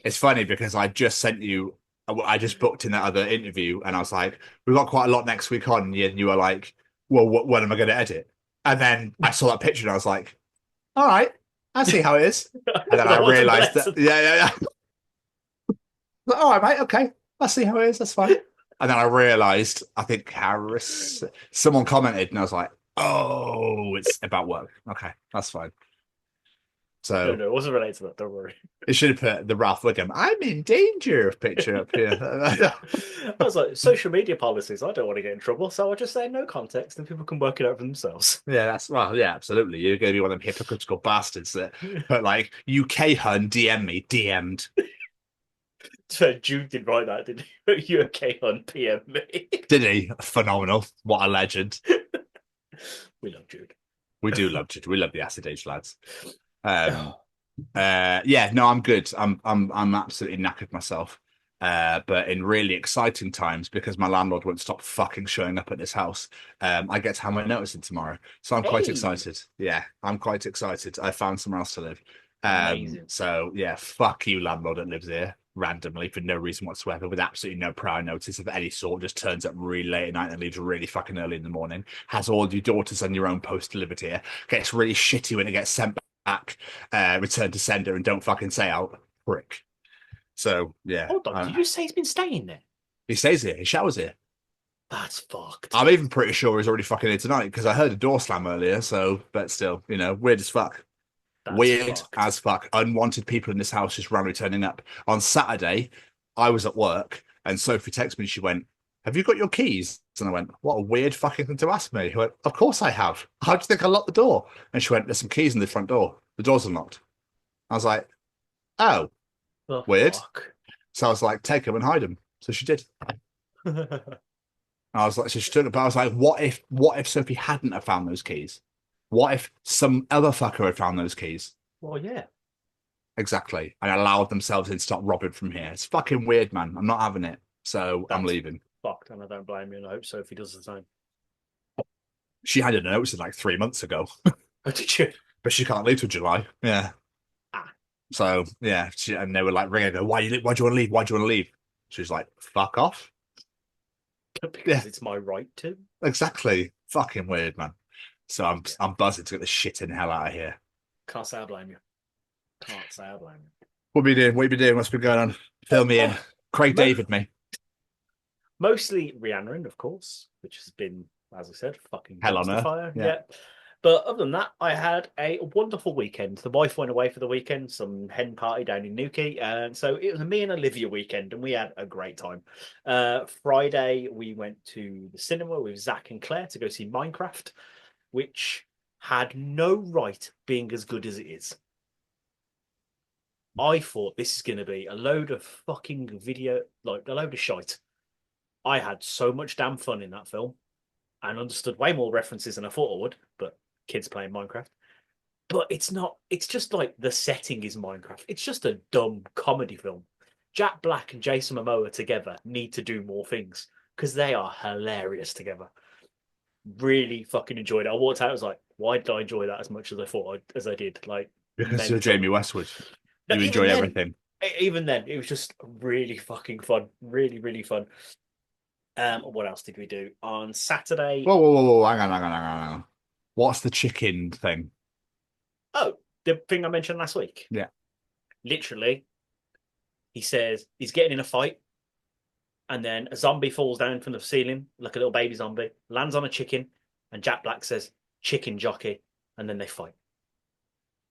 It's funny because I just sent you, I just booked in that other interview and I was like, we've got quite a lot next week on. And you were like, well, when am I going to edit? And then I saw that picture and I was like, all right, I see how it is. And then I realized that, yeah. All right, mate, okay. I see how it is. That's fine. And then I realized, I think Harris, someone commented, and I was like, oh, it's about work. Okay, that's fine. So No, it wasn't related to that. Don't worry. It should have put the Ralph Wiggum, I'm in danger picture up here. I was like, social media policies, I don't want to get in trouble, so I'll just say no context and people can work it out for themselves. Yeah, yeah, absolutely. You're going to be one of them hypocritical bastards that put like, UK hun, DM me, DM'd. So Jude did write that, didn't he? You okay on PM me? Did he? Phenomenal. What a legend. We love Jude. We do love Jude. We love the Acid Age lads. Yeah, no, I'm good. I'm absolutely knackered myself. But in really exciting times, because my landlord won't stop fucking showing up at this house, I get to have my notice in tomorrow. So I'm quite excited. Yeah, I'm quite excited. I found somewhere else to live. So yeah, fuck you, landlord that lives here randomly for no reason whatsoever, with absolutely no prior notice of any sort, just turns up really late at night and leaves really fucking early in the morning, has all your daughters on your own post delivered here, gets really shitty when it gets sent back, return to sender, and don't fucking say out, prick. So yeah. Hold on, did you say he's been staying there? He stays here, he showers here. That's fucked. I'm even pretty sure he's already fucking here tonight, because I heard a door slam earlier, so, but still, you know, weird as fuck. Weird as fuck. Unwanted people in this house just randomly turning up. On Saturday, I was at work and Sophie texted me. She went, have you got your keys? And I went, what a weird fucking thing to ask me. He went, of course I have. How do you think I locked the door? And she went, there's some keys in the front door. The door's unlocked. I was like, oh, weird. Fuck. So I was like, take them and hide them. So she did. I was like, so she took it, but I was like, what if Sophie hadn't have found those keys? What if some other fucker had found those keys? Well, yeah. Exactly. And allowed themselves to stop robbing from here. It's fucking weird, man. I'm not having it. So I'm leaving. Fucked, and I don't blame you, and I hope Sophie does the same. She handed a notice in like 3 months ago. Oh, did you? But she can't leave till July. Yeah. So, yeah. And they were like ringing her, why do you want to leave? Why do you want to leave? She's like, fuck off. Because it's my right to. Exactly. Fucking weird, man. So I'm buzzing to get the shit in the hell out of here. Can't say I blame you. Can't say I blame you. What have you doing? What have you been doing? What's been going on? Fill me in. Craig David me. Mostly Rhiannon, of course, which has been, as I said, fucking hell on earth. Fire. Yeah. But other than that, I had a wonderful weekend. The wife went away for the weekend, some hen party down in Newquay. And so it was me and Olivia weekend, and we had a great time. Friday, we went to the cinema with Zach and Claire to go see Minecraft, which had no right being as good as it is. I thought this is going to be a load of fucking video, like a load of shite. I had so much damn fun in that film and understood way more references than I thought I would, but kids playing Minecraft. But it's not, it's just like the setting is Minecraft. It's just a dumb comedy film. Jack Black and Jason Momoa together need to do more things because they are hilarious together. Really fucking enjoyed it. I walked out, I was like, why did I enjoy that as much as I thought as I did? Like, because you're Jamie Westwood. You enjoy everything. Even then, it was just really fucking fun. Really, really fun. What else did we do? On Saturday... Whoa. Hang on. What's the chicken thing? Oh, the thing I mentioned last week. Yeah. Literally, he says he's getting in a fight. and then a zombie falls down from the ceiling, like a little baby zombie, lands on a chicken, and Jack Black says, "Chicken jockey," and then they fight.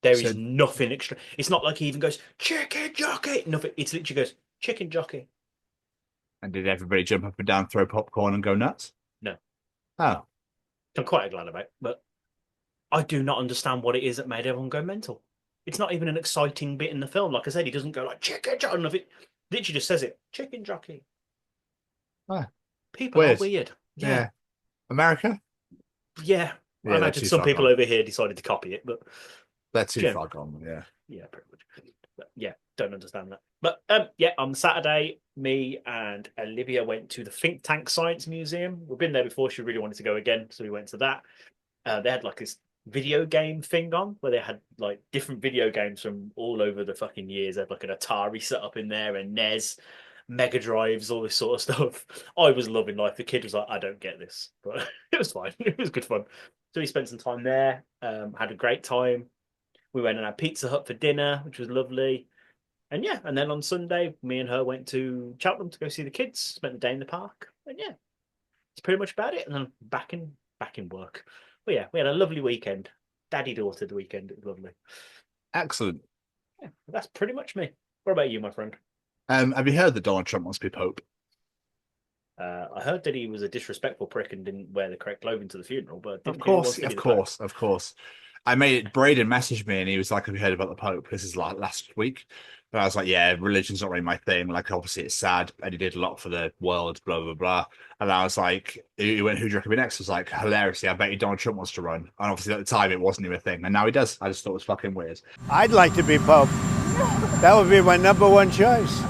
There is nothing extra. It's not like he even goes, "Chicken jockey." Nothing. It literally goes, "Chicken jockey." And did everybody jump up and down, throw popcorn, and go nuts? No. Oh. I'm quite glad about, but I do not understand what it is that made everyone go mental. It's not even an exciting bit in the film. Like I said, he doesn't go like chicken jockey. It literally just says it, chicken jockey. Oh. People are weird. Yeah. America? Yeah. I imagine some people over here decided to copy it, but they're too far gone. Yeah. Yeah, pretty much. But yeah, don't understand that. But yeah, on Saturday, me and Olivia went to the Think Tank Science Museum. We've been there before. She really wanted to go again, so we went to that. They had like this video game thing on where they had like different video games from all over the fucking years. They had like an Atari set up in there, and NES, Mega Drives, all this sort of stuff. I was loving life. The kid was like, "I don't get this," but it was fine. It was good fun. So we spent some time there. Had a great time. We went and had Pizza Hut for dinner, which was lovely. And yeah, and then on Sunday, me and her went to Cheltenham to go see the kids. Spent the day in the park, and yeah, it's pretty much about it. And then back in work. But yeah, we had a lovely weekend. Daddy-daughter weekend. It was lovely. Excellent. Yeah, that's pretty much me. What about you, my friend? Have you heard that Donald Trump wants to be Pope? I heard that he was a disrespectful prick and didn't wear the correct clothing to the funeral. But Of course. I made it. Braden messaged me and he was like, "Have you heard about the Pope?" This is like last week. But I was like, "Yeah, religion's not really my thing. Like, obviously, it's sad, and he did a lot for the world, blah blah blah." And I was like, "He went, who do you reckon be next?" I was like, hilariously, I bet you Donald Trump wants to run. And obviously, at the time, it wasn't even a thing, and now he does. I just thought it was fucking weird. I'd like to be Pope. That would be my number one choice.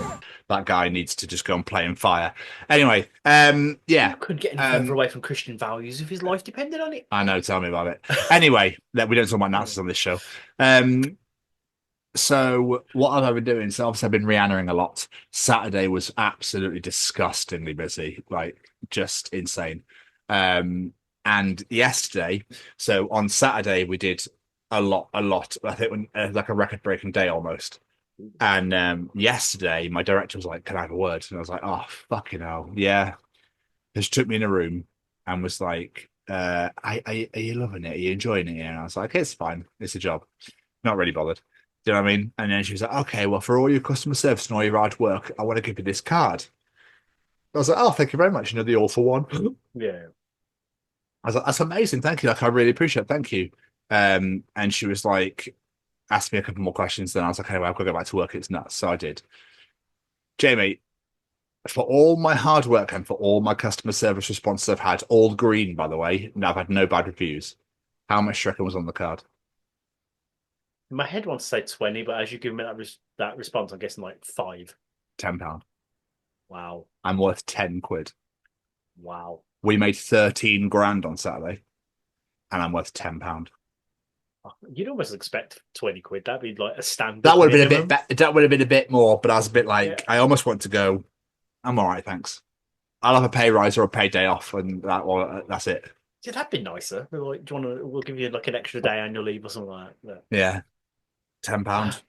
That guy needs to just go and play in fire. Anyway, yeah. Couldn't get any further away from Christian values if his life depended on it. I know, tell me about it. Anyway, we don't talk about Nazis on this show. So what have I been doing? So obviously I've been Rihannaing a lot. Saturday was absolutely disgustingly busy, like just insane. And yesterday, so on Saturday we did a lot. I think like a record-breaking day almost. And yesterday, my director was like, "Can I have a word?" And I was like, "Oh, fucking hell, yeah." Just took me in a room and was like, "Are you loving it? Are you enjoying it?" And I was like, "It's fine. It's a job. Not really bothered." Do you know what I mean? And then she was like, "Okay, well, for all your customer service and all your hard work, I want to give you this card." I was like, "Oh, thank you very much. You know, the all for one." Yeah. I was like, "That's amazing. Thank you. Like, I really appreciate it. Thank you." And she was like, asked me a couple more questions. Then I was like, "Okay, well, I've got to go back to work. It's nuts." So I did. Jamie, for all my hard work and for all my customer service responses I've had, all green, by the way, and I've had no bad reviews, how much do you reckon was on the card? My head wants to say 20, but as you give me that response, I'm guessing like £5. £10. Wow. I'm worth 10 quid. Wow. We made 13 grand on Saturday, and I'm worth £10. You'd almost expect 20 quid. That'd be like a standard. That would have been a bit. That would have been a bit more, but I was a bit like, yeah. I almost want to go. I'm all right, thanks. I'll have a pay rise or a pay day off, and that's it. Yeah, that'd be nicer. Like, do you want to? We'll give you like an extra day annual leave or something like that. Yeah, £10.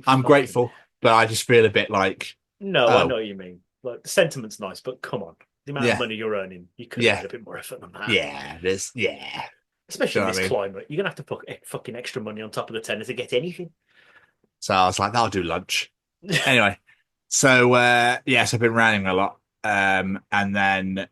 I'm grateful, but I just feel a bit like. No, I know what you mean. Like the sentiment's nice, but come on, the amount of money you're earning, you could have a bit more effort than that. Yeah, Especially in this climate, you're gonna have to put fucking extra money on top of the tenner to get anything. So I was like, "That'll do lunch." Anyway, so yes, I've been ranting a lot, and then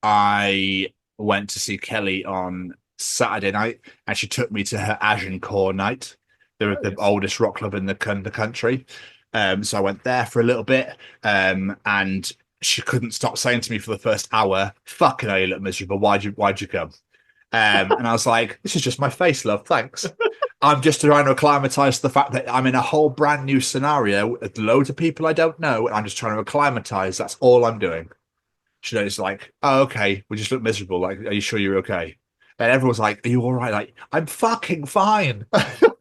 I went to see Kelly on Saturday night, and she took me to her Agincourt night, the oldest rock club in the country. So I went there for a little bit, and she couldn't stop saying to me for the first hour, "Fucking hell, you look miserable. Why'd you come?" And I was like, "This is just my face, love. Thanks." I'm just trying to acclimatize to the fact that I'm in a whole brand new scenario with loads of people I don't know, and I'm just trying to acclimatize. That's all I'm doing. She knows, like, "Oh, okay. We just look miserable. Like, are you sure you're okay?" And everyone's like, "Are you all right?" Like, I'm fucking fine.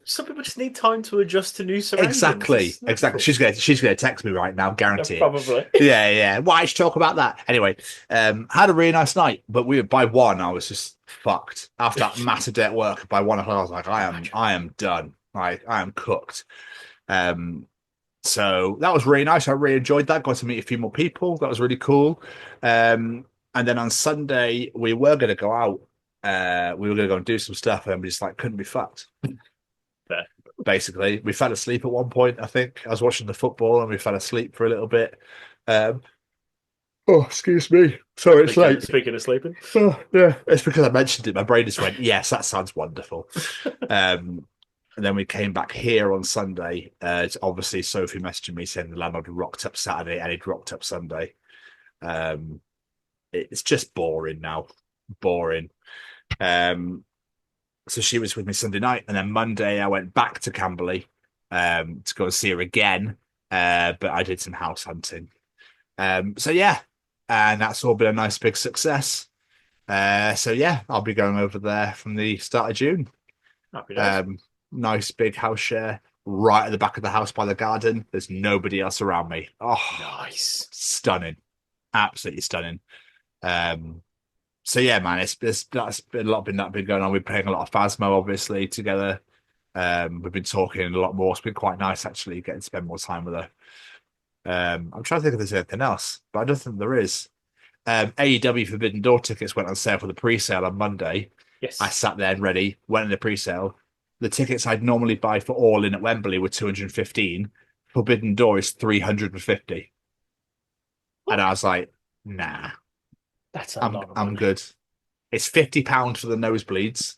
Some people just need time to adjust to new surroundings. Exactly. She's gonna text me right now, guarantee. Probably. Yeah. Why should talk about that? Anyway, had a really nice night, but by 1, I was just fucked after that massive day at work. By 1 o'clock, I was like, I am done. I am cooked. So that was really nice. I really enjoyed that. Got to meet a few more people. That was really cool. And then on Sunday, we were going to go out. We were going to go and do some stuff, and we just like couldn't be fucked. Fair. Basically, we fell asleep at one point. I think I was watching the football, and we fell asleep for a little bit. Oh, excuse me. Sorry, it's late. Speaking of sleeping. Oh, yeah, it's because I mentioned it. My brain just went, yes, that sounds wonderful. And then we came back here on Sunday. Obviously, Sophie messaged me saying the landlord rocked up Saturday and he'd rocked up Sunday. It's just boring now. Boring. So she was with me Sunday night. And then Monday, I went back to Camberley to go and see her again. But I did some house hunting. So, yeah. And that's all been a nice big success. So, yeah, I'll be going over there from the start of June. Happy days. Nice big house share right at the back of the house by the garden. There's nobody else around me. Oh, nice. Stunning. Absolutely stunning. So yeah, man, that's been a lot been going on. We're playing a lot of Phasmo obviously together. We've been talking a lot more. It's been quite nice actually getting to spend more time with her. I'm trying to think if there's anything else, but I don't think there is. AEW Forbidden Door tickets went on sale for the pre-sale on Monday. Yes. I sat there and ready, went in the pre-sale. The tickets I'd normally buy for All In at Wembley were 215. Forbidden Door is 350. What? And I was like, nah. That's a lot of money. I'm good. It's £50 for the nosebleeds.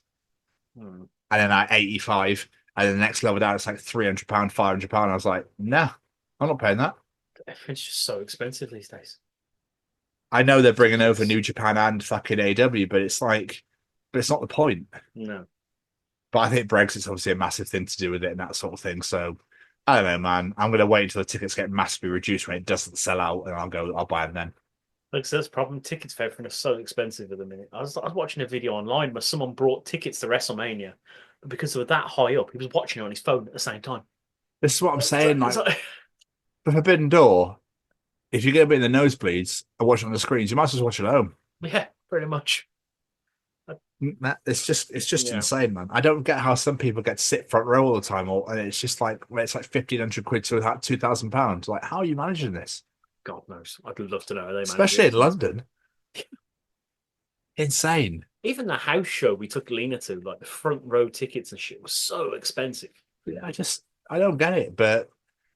And then at 85. And then the next level down, it's like £300, £500. I was like, nah, I'm not paying that. It's just so expensive these days. I know they're bringing over New Japan and fucking AEW, but it's not the point. No. But I think Brexit's obviously a massive thing to do with it and that sort of thing. So I don't know, man. I'm going to wait until the tickets get massively reduced when it doesn't sell out, and I'll buy them then. Like, so that's the problem. Tickets for everything are so expensive at the minute. I was watching a video online where someone brought tickets to WrestleMania, but because they were that high up, he was watching it on his phone at the same time. This is what I'm saying. For Forbidden Door, if you're going to be in the nosebleeds and watch it on the screens, you might as well watch it at home. Yeah, pretty much. It's just insane, man. I don't get how some people get to sit front row all the time, and it's just like it's like £1,500 to £2,000. Like, how are you managing this? God knows. I'd love to know how they manage especially it. in London. Insane. Even the house show we took Lena to, like the front row tickets and shit, was so expensive. Yeah, I don't get it, but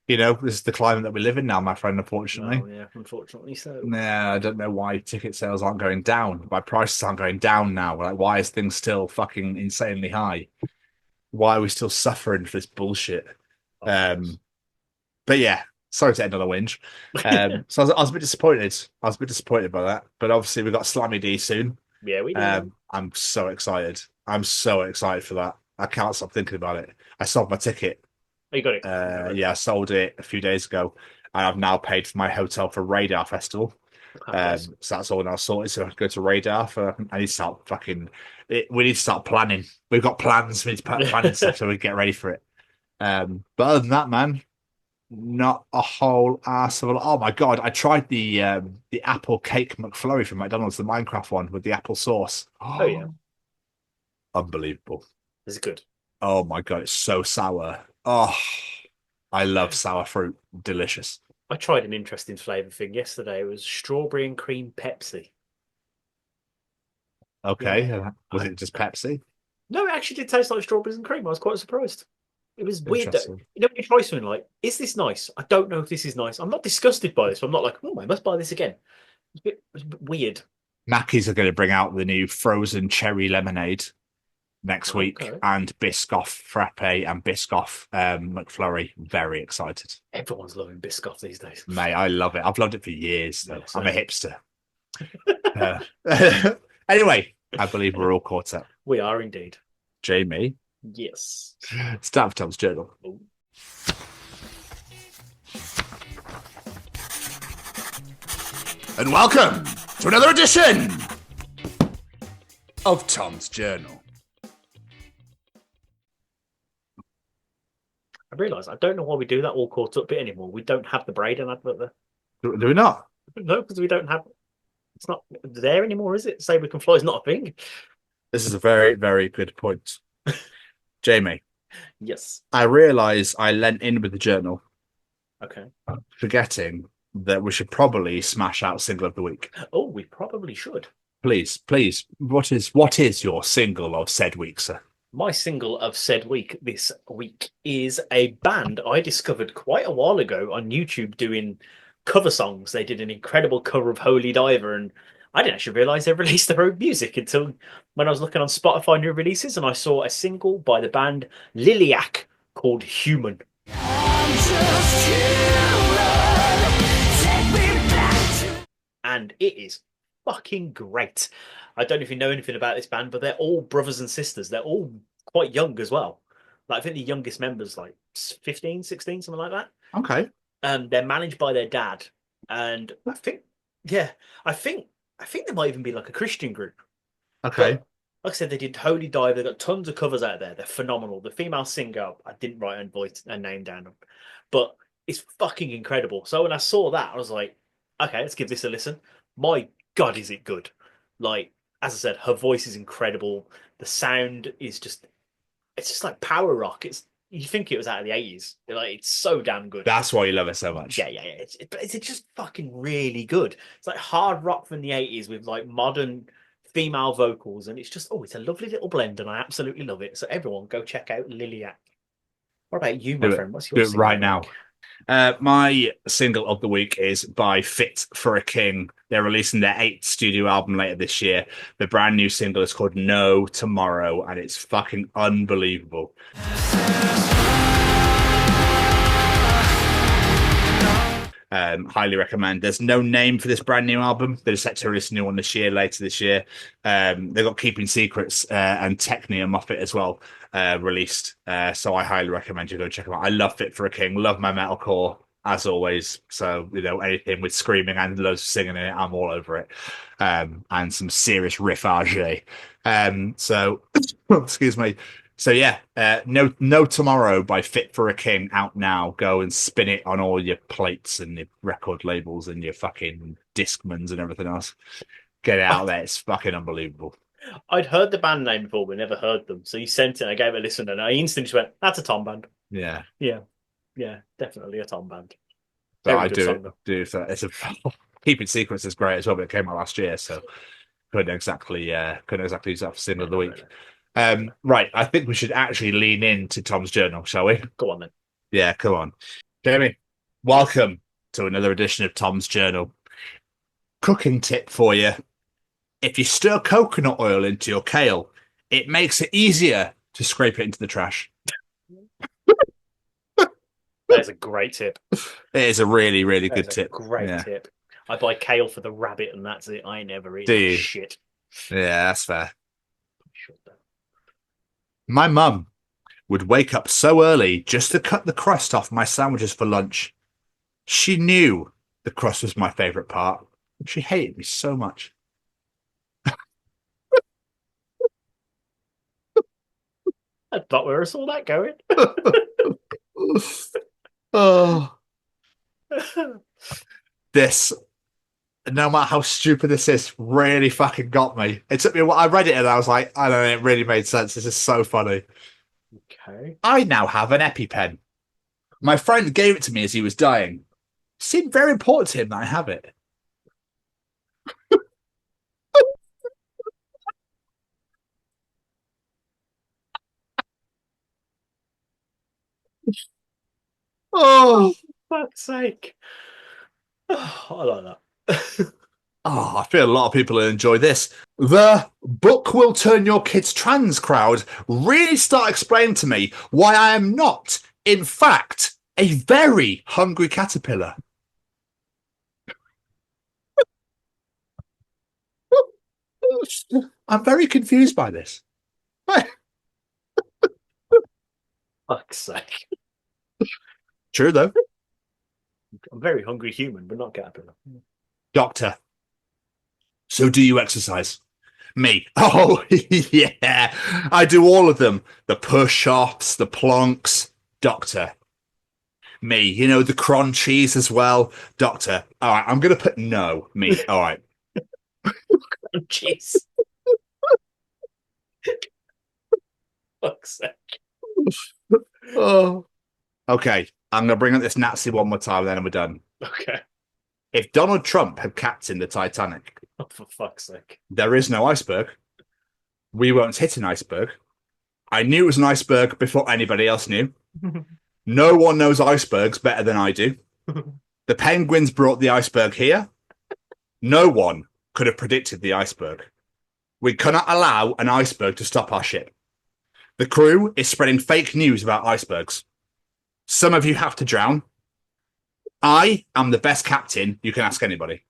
this is the climate that we live in now, my friend. Unfortunately, yeah, unfortunately so. Yeah, I don't know why ticket sales aren't going down. Why prices aren't going down now? Like, why is things still fucking insanely high? Why are we still suffering for this bullshit? But yeah, sorry to end on a whinge. So I was a bit disappointed. I was a bit disappointed by that. But obviously we've got Slammy D soon. Yeah, we do. I'm so excited. I'm so excited for that. I can't stop thinking about it. I sold my ticket. Oh, you got it? Yeah, I sold it a few days ago. And I've now paid for my hotel for Radar Festival. So that's all now sorted. So I go to Radar I need to start we need to start planning. We've got plans. We need to put planning stuff so we get ready for it. But other than that, man, not a whole ass of a lot. Oh my god, I tried the apple cake McFlurry from McDonald's, the Minecraft one with the apple sauce. Oh yeah, unbelievable. Is it good? Oh my god, it's so sour. Oh, I love sour fruit. Delicious. I tried an interesting flavour thing yesterday. It was strawberry and cream Pepsi. Okay, was it just Pepsi? No, it actually did taste like strawberries and cream. I was quite surprised. It was weird. When you try something like, is this nice? I don't know if this is nice. I'm not disgusted by this. I'm not like, I must buy this again. It was a bit weird. Mackey's are going to bring out the new frozen cherry lemonade next week, and Biscoff Frappe and Biscoff McFlurry. Very excited. Everyone's loving Biscoff these days. Mate, I love it. I've loved it for years, though. Yes, I'm a hipster. Anyway, I believe we're all caught up. We are indeed. Jamie? Yes. It's time for Tom's Journal. Ooh. And welcome to another edition of Tom's Journal. I realise I don't know why we do that all caught up bit anymore. We don't have the Braden advert there. Do we not? No, because we don't have. It's not there anymore, is it? Say we can fly is not a thing. This is a very, very good point. Jamie. Yes. I realise I lent in with the journal Okay. forgetting that we should probably smash out single of the week. Oh, we probably should. Please, what is your single of said week, sir? My single of said week this week is a band I discovered quite a while ago on YouTube doing cover songs. They did an incredible cover of Holy Diver, and I didn't actually realize they released their own music until when I was looking on Spotify new releases and I saw a single by the band Liliac called Human. And it is fucking great. I don't know if you know anything about this band, but they're all brothers and sisters. They're all quite young as well. Like I think the youngest member's like 15, 16, something like that. Okay. They're managed by their dad. And I think they might even be like a Christian group. Okay. But, like I said, they did Holy Dive. They've got tons of covers out there. They're phenomenal. The female singer, I didn't write her name down, but it's fucking incredible. So when I saw that, I was like, okay, let's give this a listen. My God, is it good? Like, as I said, her voice is incredible. The sound is it's just like power rock. You think it was out of the 80s. Like, it's so damn good. That's why you love it so much. Yeah. It's just fucking really good. It's like hard rock from the 80s with like modern female vocals, and it's it's a lovely little blend, and I absolutely love it. So everyone go check out Liliac. What about you, my friend? What's your do it right now? My single of the week is by Fit for a King. They're releasing their 8th studio album later this year. The brand new single is called No Tomorrow, and it's fucking unbelievable. Highly recommend. There's no name for this brand new album. They're set to release a new one later this year. They've got Keeping Secrets and Technia Muppet as well released. So I highly recommend you go check them out. I love Fit for a King. Love my metalcore as always. So, anything with screaming and loads of singing in it, I'm all over it. And some serious riffage. So, excuse me. So yeah, No Tomorrow by Fit for a King out now. Go and spin it on all your plates and your record labels and your fucking Discmans and everything else. Get it out there. It's fucking unbelievable. I'd heard the band name before, but never heard them. So you sent it, I gave it a listen, and I instantly went, that's a Tom band. Yeah. Yeah, definitely a Tom band. So I do so. It's a Keeping Secrets is great as well, but it came out last year, so couldn't exactly use that for single of the week. Right, I think we should actually lean into Tom's journal, shall we? Go on then. Yeah, come on. Jamie, welcome to another edition of Tom's Journal. Cooking tip for you. If you stir coconut oil into your kale, it makes it easier to scrape it into the trash. That's a great tip. It is a really, really good tip. Great tip. I buy kale for the rabbit, and that's it. I never eat shit. Yeah, that's fair. My mum would wake up so early just to cut the crust off my sandwiches for lunch. She knew the crust was my favourite part. She hated me so much. I thought where I saw that going. Oh. This, no matter how stupid this is, really fucking got me. It took me. I read it and I was like, I don't know, it really made sense. This is so funny. Okay. I now have an EpiPen. My friend gave it to me as he was dying. It seemed very important to him that I have it. Oh, for fuck's sake. Oh, I like that. I feel a lot of people will enjoy this. The book will turn your kids trans crowd really start explaining to me why I am not, in fact, a very hungry caterpillar. I'm very confused by this. Fuck's sake. True, though. I'm a very hungry human, but not caterpillar. Doctor. So do you exercise? Me. Oh, yeah. I do all of them. The push-ups, the planks. Doctor. Me. The crunchies as well. Doctor. All right, I'm going to put no. Me. All right. Crunchies. Fuck's sake. Oh. Okay. I'm going to bring up this Nazi one more time, then we're done. Okay. If Donald Trump had captained the Titanic, Oh, for fuck's sake. there is no iceberg. We won't hit an iceberg. I knew it was an iceberg before anybody else knew. No one knows icebergs better than I do. The Penguins brought the iceberg here. No one could have predicted the iceberg. We cannot allow an iceberg to stop our ship. The crew is spreading fake news about icebergs. Some of you have to drown. I am the best captain. You can ask anybody.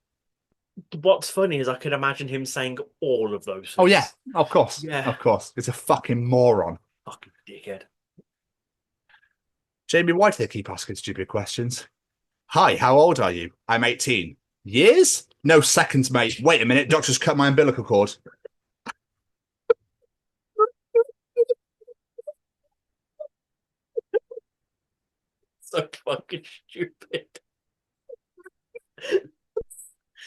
What's funny is I can imagine him saying all of those things. Oh, yeah. Of course. Yeah. Of course. It's a fucking moron. Fucking dickhead. Jamie, why do they keep asking stupid questions? Hi, how old are you? I'm 18. Years? No, seconds, mate. Wait a minute. Doctor's cut my umbilical cord. So fucking stupid.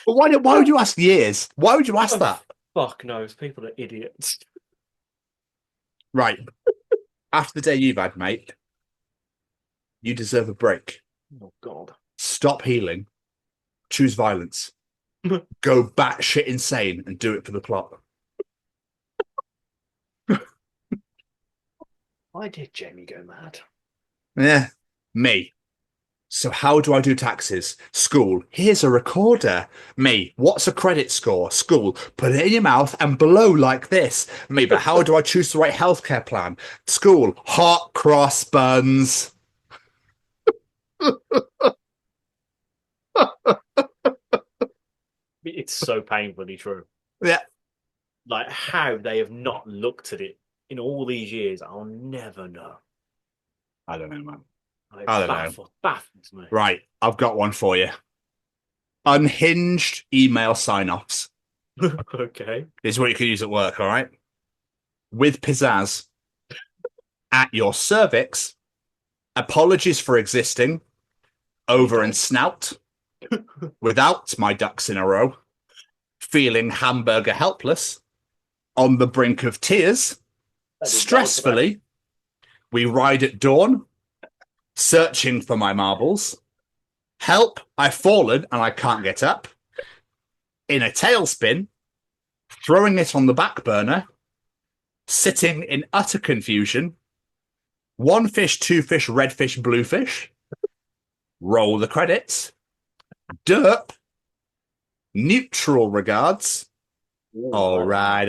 But why would you ask years? Why would you ask that? Fuck knows. People are idiots. Right. After the day you've had, mate, you deserve a break. Oh, God. Stop healing. Choose violence. Go batshit insane and do it for the plot. Why did Jamie go mad? Yeah, me. So how do I do taxes? School, here's a recorder. Me, what's a credit score? School, put it in your mouth and blow like this. Me, but how do I choose the right healthcare plan? School, hot cross buns. It's so painfully true. Yeah. Like, how they have not looked at it in all these years, I'll never know. I don't know, man. Like, I don't know. Baffles me. Right, I've got one for you. Unhinged email sign-offs. Okay. This is what you can use at work, all right? With pizzazz. At your cervix. Apologies for existing. Over and snout. Without my ducks in a row. Feeling hamburger helpless. On the brink of tears. Stressfully. We ride at dawn. Searching for my marbles. Help, I've fallen and I can't get up. In a tailspin. Throwing it on the back burner. Sitting in utter confusion. One fish, two fish, red fish, blue fish. Roll the credits. Derp. Neutral regards. Ooh, All right.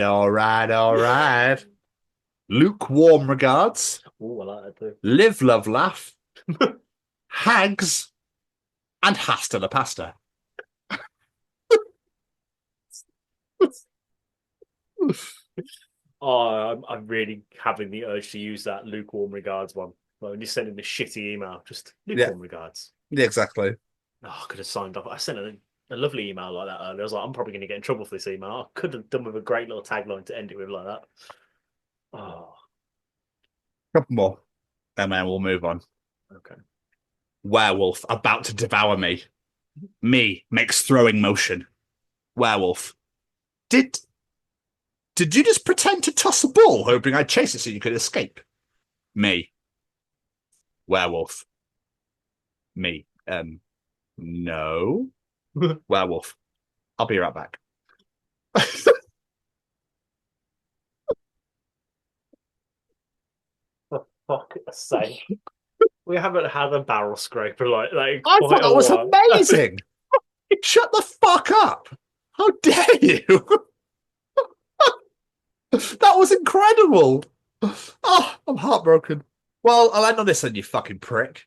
Lukewarm regards. Ooh, I like that too. Live, love, laugh. Hags. And hasta la pasta. Oh, I'm really having the urge to use that lukewarm regards one. Well, when you're sending the shitty email, just lukewarm regards. Yeah, exactly. Oh, I could have signed off. I sent a lovely email like that earlier. I was like, I'm probably going to get in trouble for this email. I could have done with a great little tagline to end it with like that. Oh. Couple more. And then we'll move on. Okay. Werewolf about to devour me. Me makes throwing motion. Werewolf. Did you just pretend to toss a ball, hoping I'd chase it so you could escape? Me. Werewolf. Me. No. Werewolf. I'll be right back. For fuck's sake. We haven't had a barrel scraper like I thought that was amazing. Shut the fuck up. How dare you? That was incredible. Oh, I'm heartbroken. Well, I'll end on this then, you fucking prick.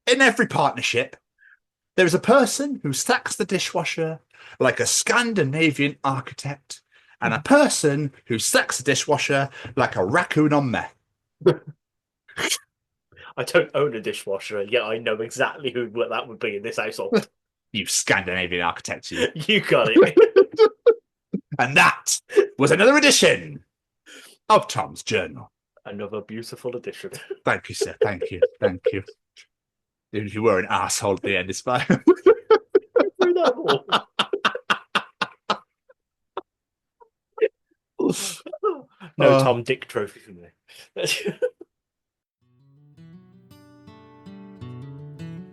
In every partnership, there is a person who stacks the dishwasher like a Scandinavian architect, and a person who stacks the dishwasher like a raccoon on meth. I don't own a dishwasher, yet I know exactly who that would be in this household. You Scandinavian architect, you. You got it. And that was another edition of Tom's Journal. Another beautiful edition. Thank you, sir. Thank you. Thank you. If you were an asshole at the end, it's fine. No Tom Dick trophy for me.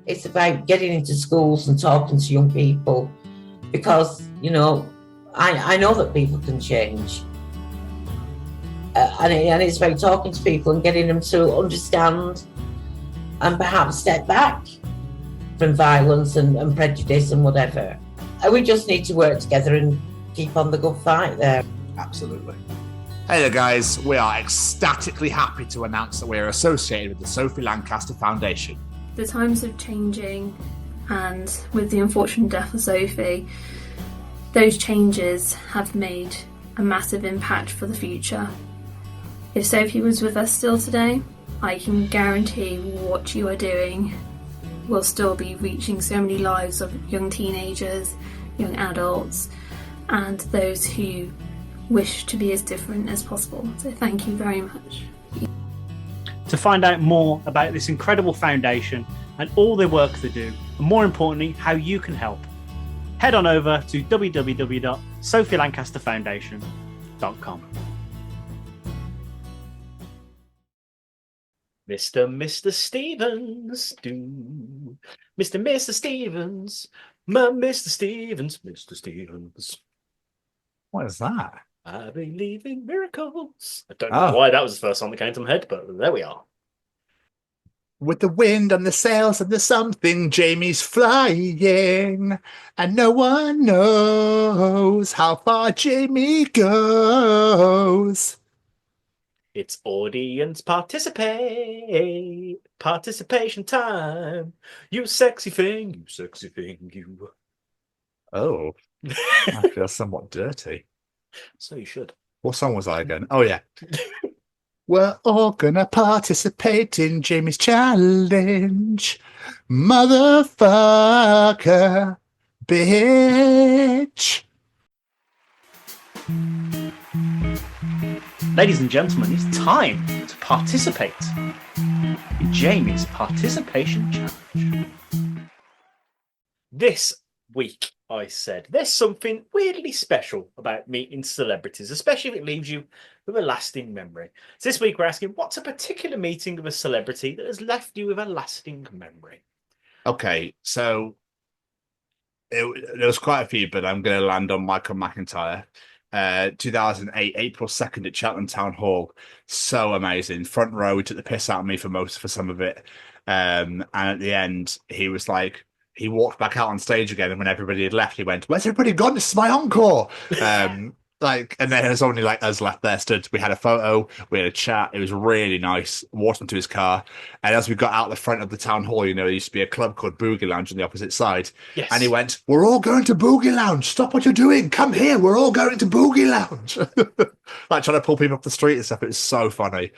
It's about getting into schools and talking to young people because, you know, I know that people can change. And it's about talking to people and getting them to understand and perhaps step back from violence and prejudice and whatever. And we just need to work together and keep on the good fight there. Absolutely. Hey there, guys. We are ecstatically happy to announce that we are associated with the Sophie Lancaster Foundation. The times are changing, and with the unfortunate death of Sophie, those changes have made a massive impact for the future. If Sophie was with us still today, I can guarantee what you are doing will still be reaching so many lives of young teenagers, young adults, and those who wish to be as different as possible. So thank you very much. To find out more about this incredible foundation and all the work they do, and more importantly, how you can help, head on over to www.sophielancasterfoundation.com. Mr. Stevens, do. Mr. Stevens, Mr. Stevens, Mr. Stevens. What is that? I believe in miracles. I don't know why that was the first song that came to my head, but there we are. With the wind and the sails and the something, Jamie's flying, and no one knows how far Jamie goes. It's audience participation time. You sexy thing, you. Oh, I feel somewhat dirty. So you should. What song was I again? Oh, yeah. We're all gonna participate in Jamie's challenge. Motherfucker, bitch. Ladies and gentlemen, it's time to participate in Jamie's participation challenge. This week, I said, there's something weirdly special about meeting celebrities, especially if it leaves you with a lasting memory. So this week we're asking, what's a particular meeting with a celebrity that has left you with a lasting memory? Okay, so there was quite a few, but I'm going to land on Michael McIntyre. 2008, April 2nd at Cheltenham Town Hall. So amazing. Front row, he took the piss out of me for some of it. And at the end, he was like, he walked back out on stage again, and when everybody had left, he went, "Where's everybody gone? This is my encore." And then there's only like us left there. We had a photo, we had a chat. It was really nice. Walked into his car, and as we got out the front of the town hall, you know, there used to be a club called Boogie Lounge on the opposite side. Yes. And he went, "We're all going to Boogie Lounge. Stop what you're doing. Come here. We're all going to Boogie Lounge." Like trying to pull people up the street and stuff. It was so funny,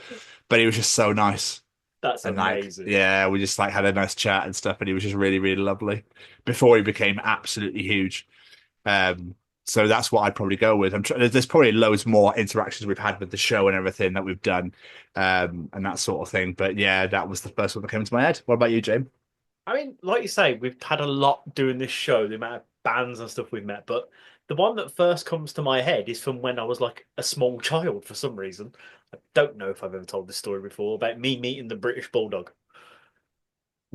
but he was just so nice. That's amazing. Yeah, we just like had a nice chat and stuff, and he was just really, really lovely before he became absolutely huge. So that's what I'd probably go with. There's probably loads more interactions we've had with the show and everything that we've done, and that sort of thing. But yeah, that was the first one that came to my head. What about you, James? I mean, like you say, we've had a lot doing this show, the amount of bands and stuff we've met, but the one that first comes to my head is from when I was like a small child for some reason. I don't know if I've ever told this story before about me meeting the British Bulldog.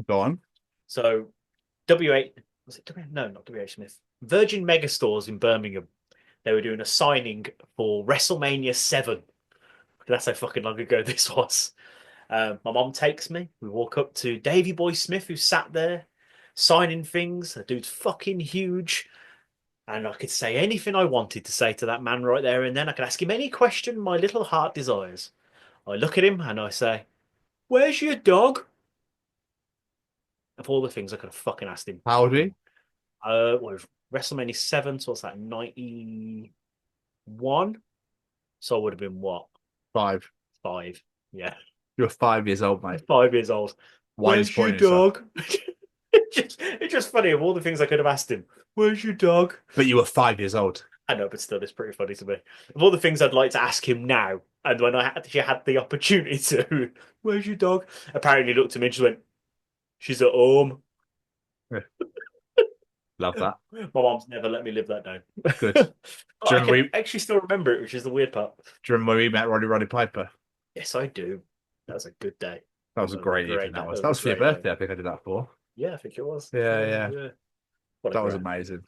Go on. So, W8, was it W8? No, not WH Smith. Virgin Megastores in Birmingham. They were doing a signing for WrestleMania 7. That's how fucking long ago this was. My mom takes me. We walk up to Davey Boy Smith, who sat there signing things. The dude's fucking huge. And I could say anything I wanted to say to that man right there and then. I could ask him any question my little heart desires. I look at him and I say, "Where's your dog?" Of all the things I could have fucking asked him. How old were you? WrestleMania 7, so what's that, 91? So I would have been what? 5. 5, yeah. You were 5 years old, mate. 5 years old. Where's your dog? It's just funny, of all the things I could have asked him. Where's your dog? But you were 5 years old. I know, but still, it's pretty funny to me. Of all the things I'd like to ask him now, and when I actually had the opportunity to, where's your dog? Apparently, he looked at me and just went, "She's at home." Yeah. Love that. My mom's never let me live that down. Good. I can actually still remember it, which is the weird part. Do you remember when we met Roddy Piper? Yes, I do. That was a good day. That was a great evening. That was for your birthday. I think I did that for. Yeah, I think it was. Yeah. What a That was great- amazing.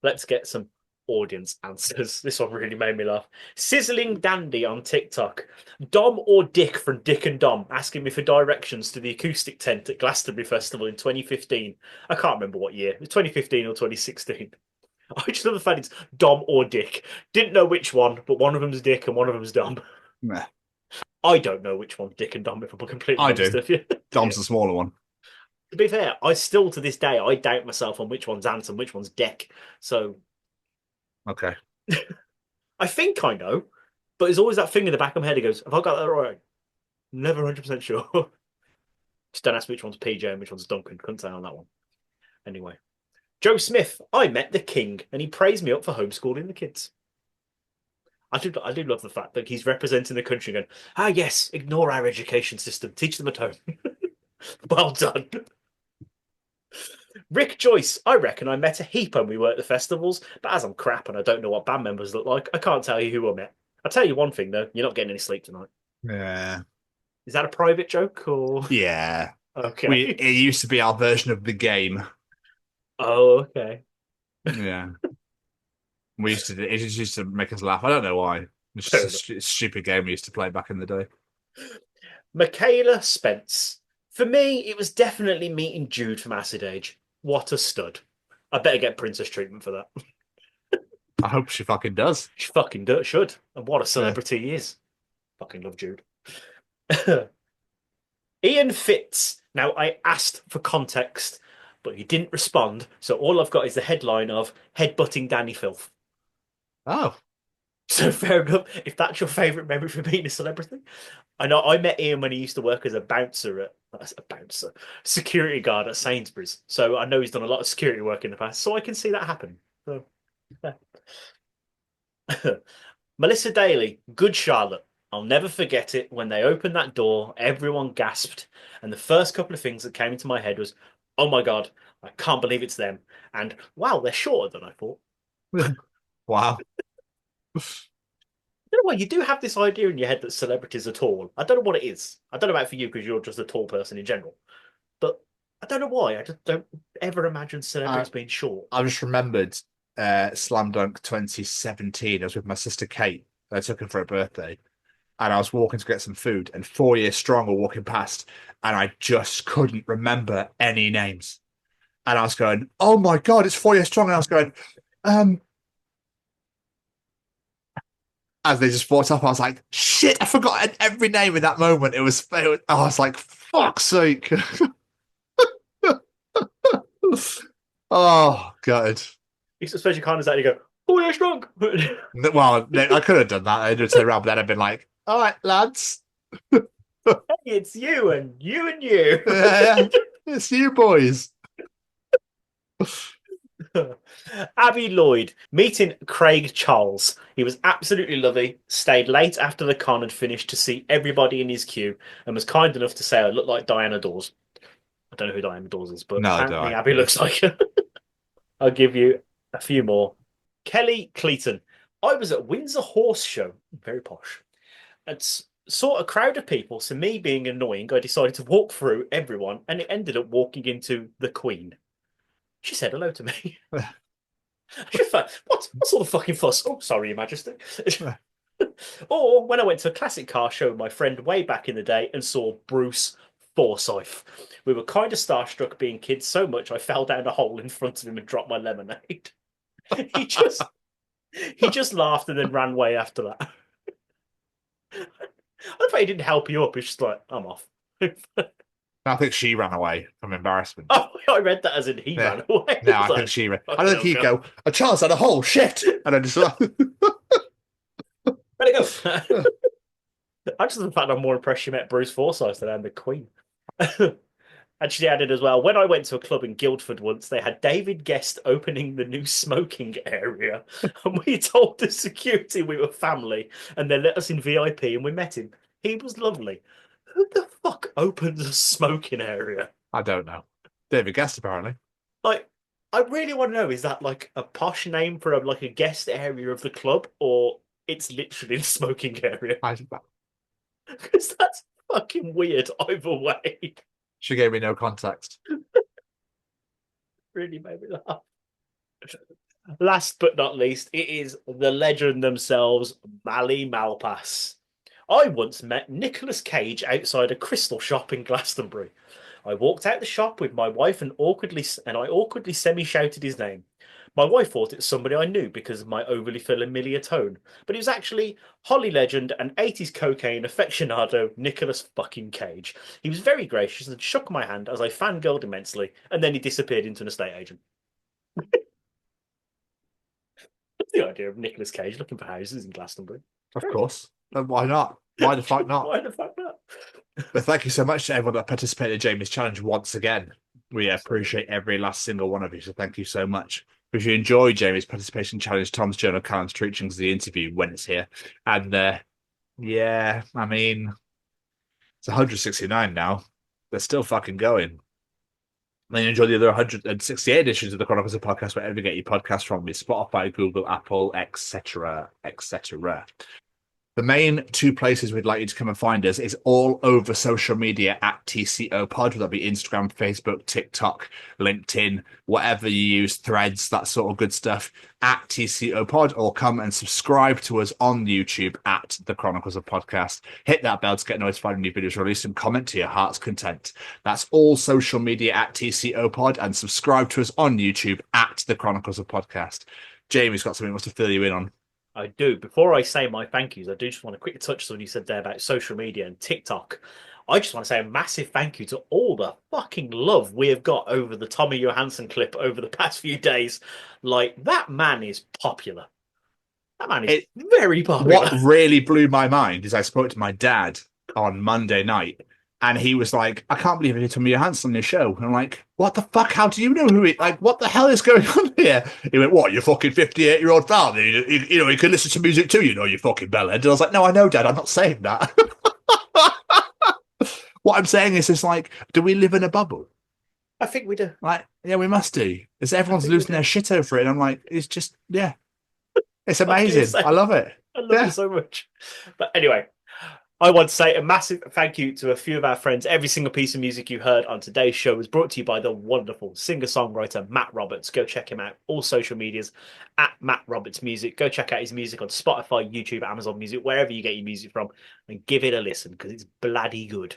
Let's get some audience answers. This one really made me laugh. Sizzling Dandy on TikTok. Dom or Dick from Dick and Dom asking me for directions to the acoustic tent at Glastonbury Festival in 2015. I can't remember what year. It was 2015 or 2016. I just love the fact it's Dom or Dick. Didn't know which one, but one of them's Dick and one of them's Dom. Meh. I don't know which one's Dick and Dom, if I'm completely I honest do. with you. Dom's the smaller one. To be fair, I still to this day I doubt myself on which one's Ant and which one's Dick. So Okay. I think I know, but there's always that thing in the back of my head that goes, have I got that right? Never 100% sure. Just don't ask me which one's PJ and which one's Duncan. Couldn't say on that one. Anyway. Joe Smith, I met the king and he praised me up for homeschooling the kids. I do love the fact that he's representing the country going, yes, ignore our education system. Teach them at home. Well done. Rick Joyce, I reckon I met a heap when we were at the festivals, but as I'm crap and I don't know what band members look like, I can't tell you who I met. I'll tell you one thing, though. You're not getting any sleep tonight. Yeah. Is that a private joke, or...? Yeah. Okay. It used to be our version of the game. Oh, okay. Yeah. It just used to make us laugh. I don't know why. It's just a stupid game we used to play back in the day. Michaela Spence. For me, it was definitely meeting Jude from Acid Age. What a stud. I better get princess treatment for that. I hope she fucking does. She fucking should. And what a celebrity he is. Fucking love Jude. Ian Fitz. Now, I asked for context, but he didn't respond. So all I've got is the headline of Headbutting Danny Filth. Oh. So fair enough. If that's your favourite memory for being a celebrity. I know I met Ian when he used to work as a security guard at Sainsbury's. So I know he's done a lot of security work in the past. So I can see that happen. So, yeah. Melissa Daly, Good Charlotte. I'll never forget it. When they opened that door, everyone gasped. And the first couple of things that came into my head was, oh my God, I can't believe it's them. And wow, they're shorter than I thought. Wow. You know what? You do have this idea in your head that celebrities are tall. I don't know what it is. I don't know about for you because you're just a tall person in general. But I don't know why. I just don't ever imagine celebrities being short. I just remembered Slam Dunk 2017. I was with my sister Kate. I took her for her birthday. And I was walking to get some food. And 4 Years Strong were walking past. And I just couldn't remember any names. And I was going, oh my God, it's 4 Years Strong. And I was going, as they just walked up, I was like, shit, I forgot every name in that moment. I was like, fuck's sake. Oh, God. Especially kind of that you go, oh, you're strong. Well, I could have done that. I'd have turned around, but then I'd been like, all right, lads. Hey, it's you and you and you. Yeah, it's you boys. Abby Lloyd, meeting Craig Charles. He was absolutely lovely, stayed late after the con had finished to see everybody in his queue, and was kind enough to say I look like Diana Dawes. I don't know who Diana Dawes is, but apparently Abby looks like her. I'll give you a few more. Kelly Cleaton. I was at Windsor Horse Show, very posh, and saw a crowd of people, so me being annoying, I decided to walk through everyone, and it ended up walking into the Queen. She said hello to me. What's all the fucking fuss? Oh, sorry, Your Majesty. Or when I went to a classic car show with my friend way back in the day and saw Bruce Forsyth. We were kind of starstruck being kids so much I fell down a hole in front of him and dropped my lemonade. He just laughed and then ran away after that. I don't think he didn't help you up. He's just like, I'm off. I think she ran away from embarrassment. Oh, I read that as in he ran away. No, I think she ran. I don't think he'd go, a chance had a hole, shit! And I just like... Let it go. I just the fact I'm more impressed she met Bruce Forsyth than I am the Queen. And she added as well, when I went to a club in Guildford once, they had David Guest opening the new smoking area. And we told the security we were family, and they let us in VIP, and we met him. He was lovely. Who the fuck opens a smoking area? I don't know. David Guest, apparently. Like, I really want to know, is that like a posh name for a guest area of the club, or it's literally the smoking area? Because that's fucking weird either way. She gave me no context. really made me laugh. Last but not least, it is the legend themselves, Mally Malpass. I once met Nicolas Cage outside a crystal shop in Glastonbury. I walked out the shop with my wife and I awkwardly semi-shouted his name. My wife thought it was somebody I knew because of my overly familiar tone, but it was actually Holly legend and 80s cocaine aficionado Nicolas fucking Cage. He was very gracious and shook my hand as I fangirled immensely, and then he disappeared into an estate agent. The idea of Nicolas Cage looking for houses in Glastonbury. Of course. And why not? Why the fuck not? Why the fuck not? But thank you so much to everyone that participated in Jamie's challenge once again. We appreciate every last single one of you, so thank you so much. If you enjoy Jamie's participation challenge, Tom's Journal, Callum's Treachings, the interview when it's here. And yeah, I mean, it's 169 now. They're still fucking going. And then enjoy the other 168 editions of the Chronicles of Podcast, wherever you get your podcast from, is Spotify, Google, Apple, etc., etc. The main two places we'd like you to come and find us is all over social media at TCO Pod, whether that be Instagram, Facebook, TikTok, LinkedIn, whatever you use, Threads, that sort of good stuff, at TCO Pod, or come and subscribe to us on YouTube at the Chronicles of Podcast. Hit that bell to get notified when new videos are released and comment to your heart's content. That's all social media at TCO Pod, and subscribe to us on YouTube at the Chronicles of Podcast. Jamie's got something he wants to fill you in on. I do. Before I say my thank yous, I do just want to quickly touch on what you said there about social media and TikTok. I just want to say a massive thank you to all the fucking love we have got over the Tommy Johansson clip over the past few days. Like, that man is popular. That man is very popular. What really blew my mind is I spoke to my dad on Monday night, and he was like, I can't believe it, Tommy Johansson on your show. And I'm like, what the fuck? How do you know who he... Like, what the hell is going on here? He went, what, your fucking 58-year-old father? You know, he can listen to music too, you know, you fucking bellend. And I was like, no, I know, Dad, I'm not saying that. What I'm saying is, it's like, do we live in a bubble? I think we do. Like, yeah, we must do. Because everyone's losing their shit over it. And I'm like, it's just, yeah. It's amazing. I love it. I love it so much. But anyway, I want to say a massive thank you to a few of our friends. Every single piece of music you heard on today's show was brought to you by the wonderful singer-songwriter Matt Roberts. Go check him out. All social medias at Matt Roberts Music. Go check out his music on Spotify, YouTube, Amazon Music, wherever you get your music from, and give it a listen because it's bloody good.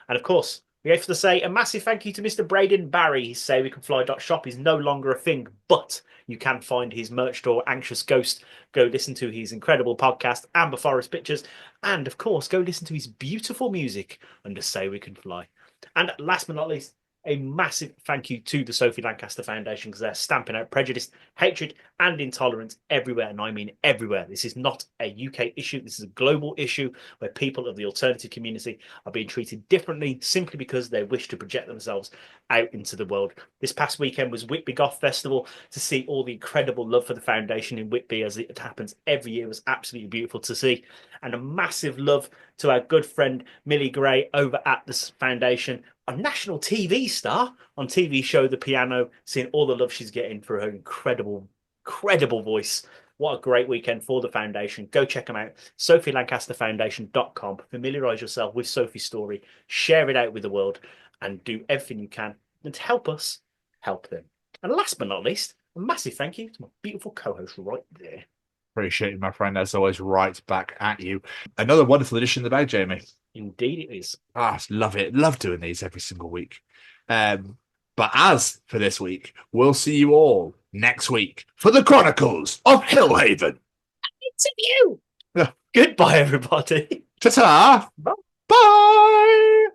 And of course, we have to say a massive thank you to Mr. Braden Barry. His SayWeCanFly.shop is no longer a thing, but you can find his merch store, Anxious Ghost. Go listen to his incredible podcast, Amber Forest Pictures. And of course, go listen to his beautiful music under Say We Can Fly. And last but not least, a massive thank you to the Sophie Lancaster Foundation because they're stamping out prejudice, hatred, and intolerance everywhere. And I mean everywhere. This is not a UK issue. This is a global issue where people of the alternative community are being treated differently simply because they wish to project themselves out into the world. This past weekend was Whitby Goth Festival. To see all the incredible love for the foundation in Whitby as it happens every year was absolutely beautiful to see. And a massive love to our good friend Millie Gray over at this foundation, a national TV star on TV show The Piano, seeing all the love she's getting for her incredible voice. What a great weekend for the foundation. Go check them out. SophieLancasterFoundation.com. Familiarise yourself with Sophie's story. Share it out with the world and do everything you can and to help us help them. And last but not least, a massive thank you to my beautiful co-host right there. Appreciate it, my friend. As always, right back at you. Another wonderful edition of the bag, Jamie. Indeed it is. Love it. Love doing these every single week. But as for this week, we'll see you all next week for the Chronicles of Hillhaven. Interview. Goodbye, everybody. Ta-ta. Bye.